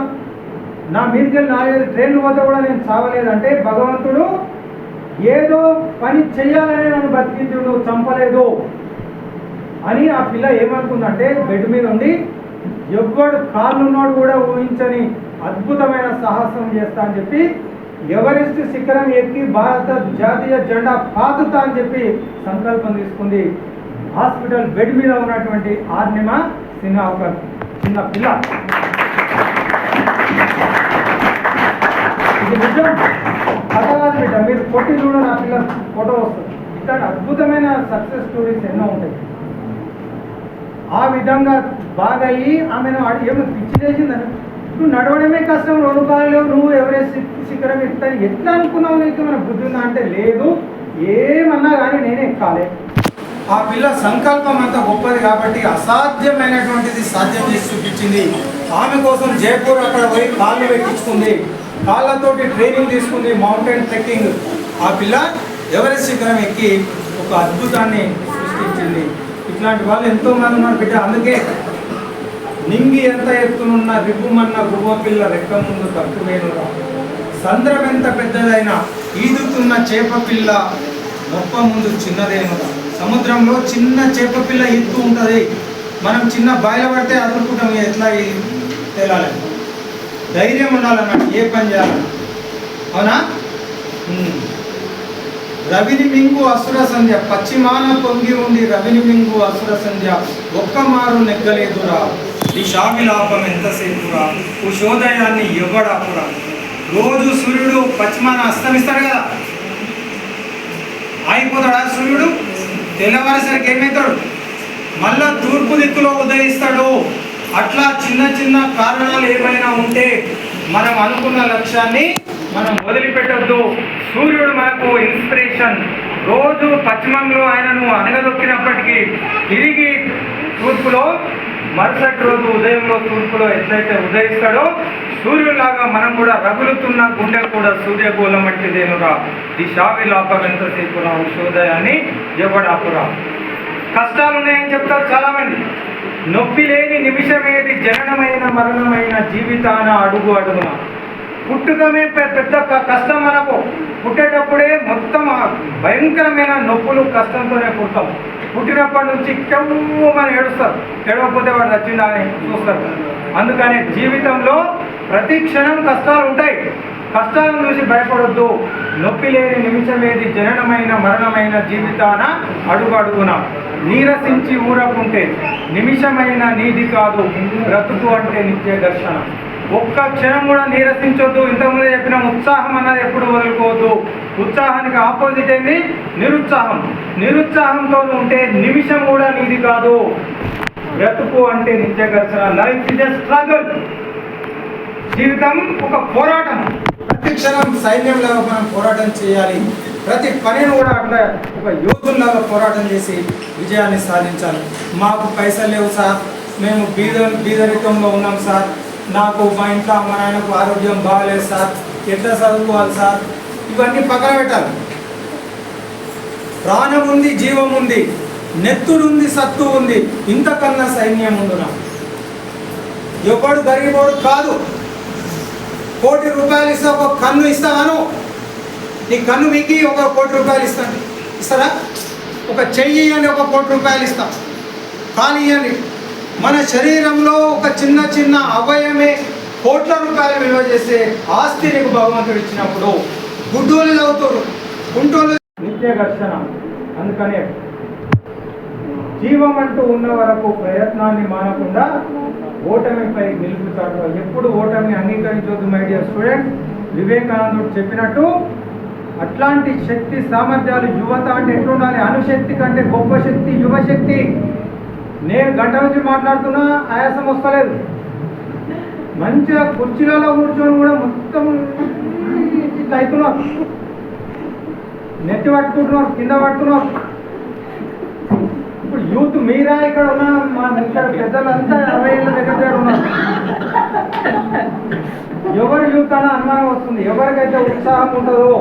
నా మీదకి వెళ్ళి 4-5 ట్రైన్లు పోతే కూడా నేను చావలేదంటే భగవంతుడు ఏదో పని చెయ్యాలని నన్ను బతికించుడు, చంపలేదు అని ఆ పిల్ల ఏమనుకుందంటే బెడ్ మీద ఉండి ఎవ్వడు కాళ్ళున్నాడు కూడా ఊహించని అద్భుతమైన సాహసం చేస్తా అని చెప్పి ఎవరెస్ట్ శిఖరం ఎక్కి భారత జాతీయ జెండా పాతుతా అని చెప్పి సంకల్పం తీసుకుంది. హాస్పిటల్ బెడ్ మీద ఉన్నటువంటి ఆర్నిమా సిన్హా ఒక చిన్న పిల్ల. ఇది నిజం కథ కాదు బిడ్డ, మీరు కొట్టి చూడండి, ఆ పిల్ల ఫోటో వస్తుంది. ఇట్లాంటి అద్భుతమైన సక్సెస్ స్టోరీస్ ఎన్నో ఉంటాయి. ఆ విధంగా బాగా అయ్యి ఆమెను ఏమో పిచ్చి చేసిందని, నువ్వు నడవడమే కష్టం, 2 కాళ్ళు లేవు, నువ్వు ఎవరెస్ట్ శిఖరం ఎక్కుతాను ఎట్లా అనుకున్నావు, నీకు మన బుద్ధి ఉందా అంటే లేదు, ఏమన్నా కానీ నేనే ఎక్కాలి. ఆ పిల్ల సంకల్పం అంత గొప్పది కాబట్టి అసాధ్యమైనటువంటిది సాధ్యం చేసి చూపించింది. ఆమె కోసం జైపూర్ అక్కడ పోయి కాళ్ళు పెట్టించుకుంది, కాళ్ళతోటి ట్రైనింగ్ తీసుకుంది, మౌంటైన్ ట్రెక్కింగ్. ఆ పిల్ల ఎవరెస్ట్ శిఖరం ఎక్కి ఒక అద్భుతాన్ని సృష్టించింది. ఇట్లాంటి వాళ్ళు ఎంతోమంది ఉన్నారు బిడ్డ. అందుకే నింగి ఎంత ఎత్తునున్న రిబ్బుమన్న గువ్వ పిల్ల రెక్క ముందు తక్కువేనురా, సంద్రం ఎంత పెద్దదైనా ఈదుతున్న చేప పిల్ల మొప్ప ముందు చిన్నదేనురా. సముద్రంలో చిన్న చేప పిల్ల ఎత్తు ఉంటుంది, మనం చిన్న బాయిల పడితే అదురుకుంటాం, ఎట్లా తేలాలి, ధైర్యం ఉండాలన్నట్టు ఏ పని చేయాలన్నా, అవునా? రవిని మింగు అసుర సంధ్య, పశ్చిమాన పొంగి ఉండి రవిని మింగు అసుర సంధ్య, ఒక్క మారు నెగ్గలేదురా, దిశావిలాపం ఎంతసేపురా, ఉషోదయాన్ని ఇవ్వడాపురా. రోజు సూర్యుడు పశ్చిమాన అస్తమిస్తాడు కదా, ఆగిపోతాడా సూర్యుడు? తెల్లవారేసరికి ఏమవుతాడు? మళ్ళా తూర్పు దిక్కులో ఉదయిస్తాడు. అట్లా చిన్న చిన్న కారణాలు ఏమైనా ఉంటే మనం అనుకున్న లక్ష్యాన్ని మనం వదిలిపెట్టద్దు. సూర్యుడు మనకు ఇన్స్పిరేషన్. రోజు పశ్చిమంలో ఆయనను అనగదొక్కినప్పటికీ తిరిగి తూర్పులో మరుసటి రోజు ఉదయంలో తూర్పులో ఎట్లయితే ఉదయిస్తాడో సూర్యులాగా మనం కూడా రగులుతున్న గుండె కూడా సూర్యగోళం వంటిదేనురా, దిశావిలాపం ఎంతసేపురా, ఉషోదయాన్ని ఎవడాపురా. కష్టాలు ఉన్నాయని చెప్తారు చాలామంది. నొప్పి లేని నిమిషమేది, జననమైన మరణమైన జీవితాన అడుగు అడుగున. పుట్టుకమే పెద్ద కష్టం. మనకు పుట్టేటప్పుడే మొత్తం భయంకరమైన నొప్పులు కష్టంతోనే పుడతాం. పుట్టినప్పటి నుంచి మన ఏడుస్తారు, ఏడవకపోతే వాడు వచ్చిందా అని చూస్తారు. అందుకనే జీవితంలో ప్రతి క్షణం కష్టాలు ఉంటాయి. కష్టాలను చూసి భయపడొద్దు. నొప్పి లేని నిమిషమేది, జననమైన మరణమైన జీవితాన అడుగు అడుగున. నీరసించి ఊరకుంటే నిమిషమైన నీది కాదు, బ్రతుకు అంటే నిత్య దర్శన. ఒక్క క్షణం కూడా నీరసించొద్దు. ఇంతకుముందే చెప్పిన ఉత్సాహం అన్నది ఎప్పుడు వదులుకోవద్దు. ఉత్సాహానికి ఆపోజిట్ ఏంది? నిరుత్సాహం. నిరుత్సాహంతో ఉంటే నిమిషం కూడా నీది కాదు. బ్రతుకు అంటే నిత్య దర్శన. Life is a struggle. జీవితం ఒక పోరాటం. ప్రతి క్షణం సైన్యంలాగా మనం పోరాటం చేయాలి. ప్రతి పనిని కూడా అట్లా ఒక యోధుల్లాగా పోరాటం చేసి విజయాన్ని సాధించాలి. మాకు పైసలు లేవు సార్, మేము బీదరికంలో ఉన్నాం సార్, నాకు మా ఇంట్లో మా నాయనకు ఆరోగ్యం బాగాలేదు సార్, ఎట్లా చదువుకోవాలి సార్, ఇవన్నీ పక్కన పెట్టాలి. ప్రాణం ఉంది, జీవం ఉంది. నెత్తురుంది సత్తు ఉంది, ఇంతకన్నా సైన్యం ఉండునా? ఎవడు గరీబోడు కాదు. ₹1,00,00,000 ఇస్తా, ఒక కన్ను ఇస్తాను, నీ కన్ను మీకు ₹1,00,00,000 ఇస్తాను. ఇస్తారా? ఒక చెయ్యి అని ₹1,00,00,000 ఇస్తాం. కానీ అని మన శరీరంలో ఒక చిన్న చిన్న అవయమే ₹1,00,00,000 విలువ చేసే ఆస్తి నీకు భగవంతుడు ఇచ్చినప్పుడు గుడ్డోళ్ళు అవుతారు, కుంటోళ్ళు నిత్య ఘర్షణ. అందుకనే జీవం అంటూ ఉన్న వరకు ప్రయత్నాన్ని మానకుండా ఓటమిపై నిలుపుతాడు. ఎప్పుడు ఓటమిని అంగీకరించవద్దు మై డియర్ స్టూడెంట్. వివేకానందుడు చెప్పినట్టు అట్లాంటి శక్తి సామర్థ్యాలు యువత అంటే ఎట్లుండాలి? అణుశక్తి కంటే గొప్ప శక్తి యువశక్తి. నేను గంట నుంచి మాట్లాడుతున్నా, ఆయాసం వస్తలేదు. మంచిగా కుర్చీలలో కూర్చొని కూడా మొత్తం ఇట్లా అవుతున్నారు, నెత్తి పట్టుకుంటున్నారు, కింద పట్టుకున్నారు. ఇప్పుడు యూత్ మీరా ఇక్కడ ఉన్న మా ఇక్కడ పెద్దలంతా 60 ఏళ్ళ దగ్గర ఉన్నారు. ఎవరు యూత్ అన్న అనుమానం వస్తుంది. ఎవరికైతే ఉత్సాహం ఉంటుందో,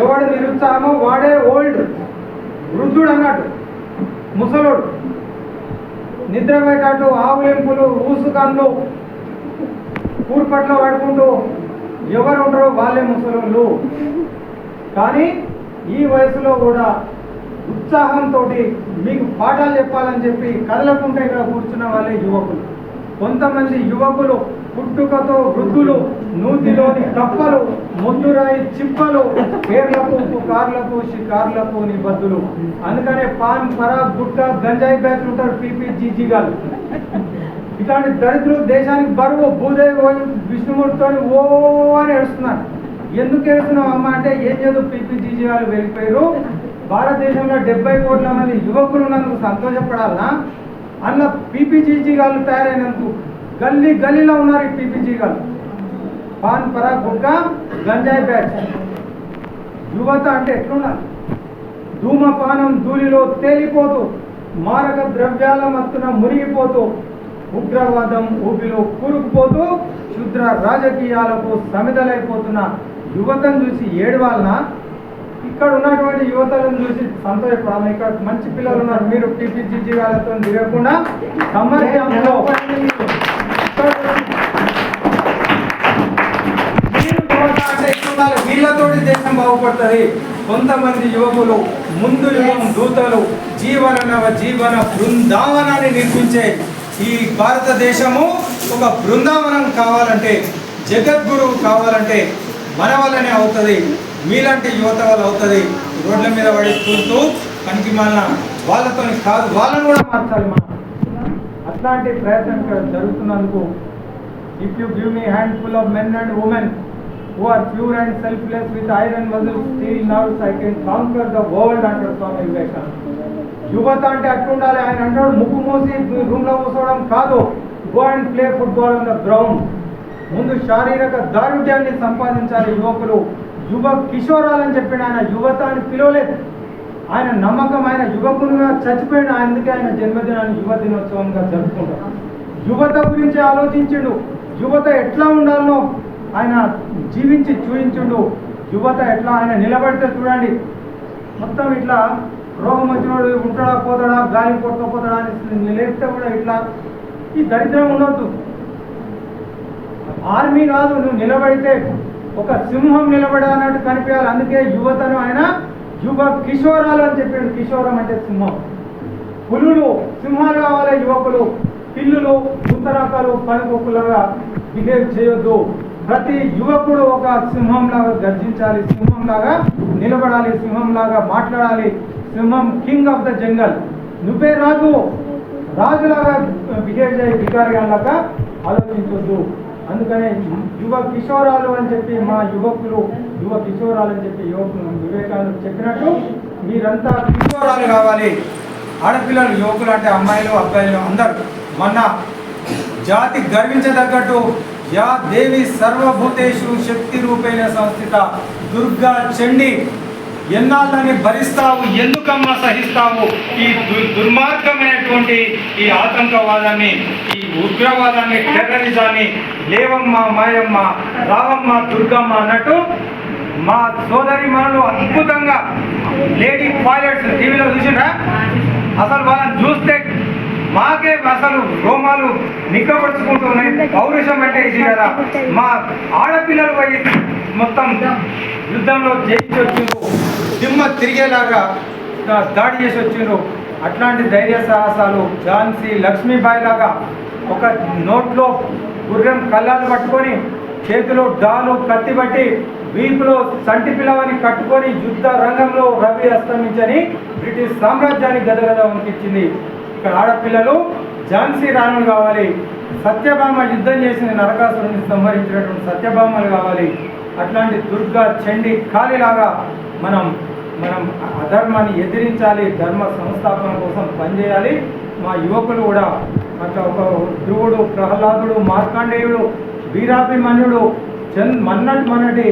ఎవడు నిరుత్సాహమో వాడే ఓల్డ్, వృద్ధుడు అన్నట్టు, ముసలోడు. నిద్రపోయేటట్టు ఆవులింపులు, ఊసుకన్లు, కూర్పట్లో పడుకుంటూ ఎవరు ఉంటారో వాళ్ళే ముసలోళ్ళు. కానీ ఈ వయసులో కూడా ఉత్సాహంతో మీకు పాఠాలు చెప్పాలని చెప్పి కదలకుంటే ఇక్కడ కూర్చున్న వాళ్ళే యువకులు. కొంతమంది యువకులు పుట్టుకతో వృద్ధులు, నూతిలోని కప్పలు, ముద్దురాయి చిప్పలు, పేర్లకు కార్లకు షికార్లకు నిబద్ధులు. అందుకనే పాన్ పరాగ్ గుట్కా గంజాయి బ్యాచ్ ఉంటారు, పీపీజీజీ గారు. ఇట్లాంటి దరిద్రులు దేశానికి బరువు. భూదేవి విష్ణుమూర్తితో ఓ అని ఏడుస్తున్నారు. ఎందుకు ఏడుస్తున్నావు అమ్మ అంటే, ఏం చేదు పీపీజీజీ వాళ్ళు వెళ్ళిపోయారు, భారతదేశంలో 70 కోట్ల మంది యువకులు ఉన్నందుకు సంతోషపడాలనా? అన్న పీపీజీజీ గారు తయారైనందుకు గల్లీ గల్లీలో ఉన్నారు ఈ పీపీజీ గారు. పాన్ పరాగ్ గుట్కా గంజాయి బ్యాచ్. యువత అంటే ఎట్లున్నారు? ధూమపానం ధూళిలో తేలిపోతూ, మారక ద్రవ్యాల మత్తున మునిగిపోతూ, ఉగ్రవాదం ఊపిలో కూరుకుపోతూ, క్షుద్ర రాజకీయాలకు సమిదలైపోతున్న యువతను చూసి ఏడవాలన? ఇక్కడ ఉన్నటువంటి యువతలను చూసి సంతోషపడాలి. ఇక్కడ మంచి పిల్లలు ఉన్నారు, మీరు టీపీజీజీ వాళ్ళతో తిరగకుండా సమ్మర్ క్యాంప్లో వీళ్ళతోటి దేశం బాగుపడుతుంది. కొంతమంది యువకులు ముందు యుగం దూతలు, జీవన బృందావనాన్ని నిర్మించే ఈ భారతదేశము ఒక బృందావనం కావాలంటే, జగద్గురువు కావాలంటే మన వల్లనే అవుతుంది, మీలాంటి యువత వల్ల అవుతుంది. రోడ్ల మీద పడి చూస్తూ పనికి మన వాళ్ళతో కాదు, వాళ్ళని కూడా మార్చాలి మనం. అట్లాంటి ప్రయత్నం ఇక్కడ జరుగుతున్నందుకు, if you give me handful of men and women who are pure and selfless with iron muscles, steel nerves, I can conquer the world అంటాడు స్వామి వివేకానంద. యువత అంటే అట్లుండాలి. ఆయన అంటాడు, ముక్కు మూసి రూమ్లో కూర్చోవడం కాదు, go and play football on the ground. ముందు శారీరక దారుఢ్యాన్ని సంపాదించాలి యువకులు. యువ కిషోరాలని చెప్పిన ఆయన యువత అని పిలవలేదు. ఆయన నమ్మకం, ఆయన యువకునిగా చచ్చిపోయిన, అందుకే ఆయన జన్మదినాన్ని యువ దినోత్సవంగా జరుపుకుంటారు. యువత గురించి ఆలోచించిండు, యువత ఎట్లా ఉండాలనో ఆయన జీవించి చూపించుండు. యువత ఎట్లా ఆయన నిలబడితే చూడండి, మొత్తం ఇట్లా రోగం వచ్చినోడు ఉంటాడా పోతాడా, గాలి పోతాడా అని నిలేపితే కూడా ఇట్లా ఈ దరిద్రం ఉండొద్దు. ఆర్మీ కాదు, నువ్వు నిలబడితే ఒక సింహం నిలబడా అన్నట్టు కనిపించాలి. అందుకే యువతను ఆయన యువ కిషోరాలు అని చెప్పాడు. కిషోరం అంటే సింహం. పులులు సింహాలు కావాలి యువకులు. పిల్లులు ఉత్తరాకాలు పనికొక్కులుగా బిహేవ్ చేయొద్దు. ప్రతి యువకుడు ఒక సింహంలాగా గర్జించాలి, సింహంలాగా నిలబడాలి, సింహంలాగా మాట్లాడాలి. సింహం కింగ్ ఆఫ్ ద జంగల్. నువ్వే రాజు, రాజులాగా బిహేవ్ చేయి, వికారిగాలాగా ఆలోచించొద్దు. అందుకనే యువ కిషోరాలు అని చెప్పి మా యువకులు, యువ కిషోరాలు అని చెప్పి యువకులు వివేకానంద చెప్పినట్టు మీరంతా కిషోరాలు కావాలి. ఆడపిల్లలు, యువకులు అంటే అమ్మాయిలు అబ్బాయిలు అందరూ. మన జాతి గర్వించదగ్గట్టు యా దేవి సర్వభూతేషు శక్తి రూపేణ సంస్థిత దుర్గా చండి, ఎన్నాళ్ళని భరిస్తావు, ఎందుకమ్మా సహిస్తావు ఈ దుర్మార్గమైనటువంటి ఈ ఆతంకవాదాన్ని, ఈ ఉగ్రవాదాన్ని, టెర్రరిజాన్ని? లేవమ్మ మాయమ్మ, రావమ్మ దుర్గమ్మ అన్నట్టు మా సోదరి మనలు అద్భుతంగా లేడీ పైలట్స్ టీవీలో చూసినా అసలు వాళ్ళని చూస్తే మాకే అసలు రోమాలు నిక్కబడుచుకుంటున్నాయి. పౌరుషం అంటే ఇది కదా. మా ఆడపిల్లలు పోయి మొత్తం యుద్ధంలో జయించి వచ్చిండ్రు, దిమ్మ తిరిగేలాగా దాడి చేసి వచ్చిండ్రు. అట్లాంటి ధైర్య సాహసాలు ఝాన్సీ లక్ష్మీబాయి లాగా ఒక నోట్లో గుర్రం కళ్ళాలు పట్టుకొని చేతిలో డాలు కత్తి పట్టి వీపులో సంటి పిలవని కట్టుకొని యుద్ధ రంగంలో రవి అస్తమించని బ్రిటిష్ సామ్రాజ్యాన్ని గదగద వణికించింది. ఇక్కడ ఆడపిల్లలు ఝాన్సీ రాణులు కావాలి, సత్యభామ యుద్ధం చేసిన నరకాసురుని సంహరించినటువంటి సత్యభామలు కావాలి. అట్లాంటి దుర్గా చండి కాళీలాగా మనం అధర్మాన్ని ఎదిరించాలి, ధర్మ సంస్థాపన కోసం పనిచేయాలి. మా యువకులు కూడా అట్లా ఒక ధ్రువుడు, ప్రహ్లాదుడు, మార్కండేయుడు, వీరాభిమన్యుడు, మొన్నటి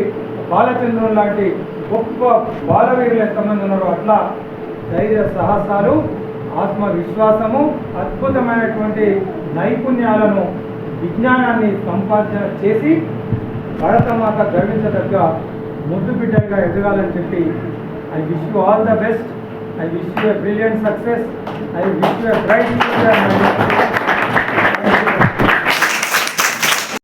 బాలచంద్రుడు లాంటి గొప్ప బాలవీరులు ఎంతమంది ఉన్నారో అట్లా ధైర్య సాహసాలు, ఆత్మవిశ్వాసము, అద్భుతమైనటువంటి నైపుణ్యాలను, విజ్ఞానాన్ని సంపాదన చేసి భారతమాత గర్వించదగ్గ ముద్దు బిడ్డలుగా ఎదగాలని చెప్పి I wish you all the best. I wish you a brilliant success. I wish you a bright future.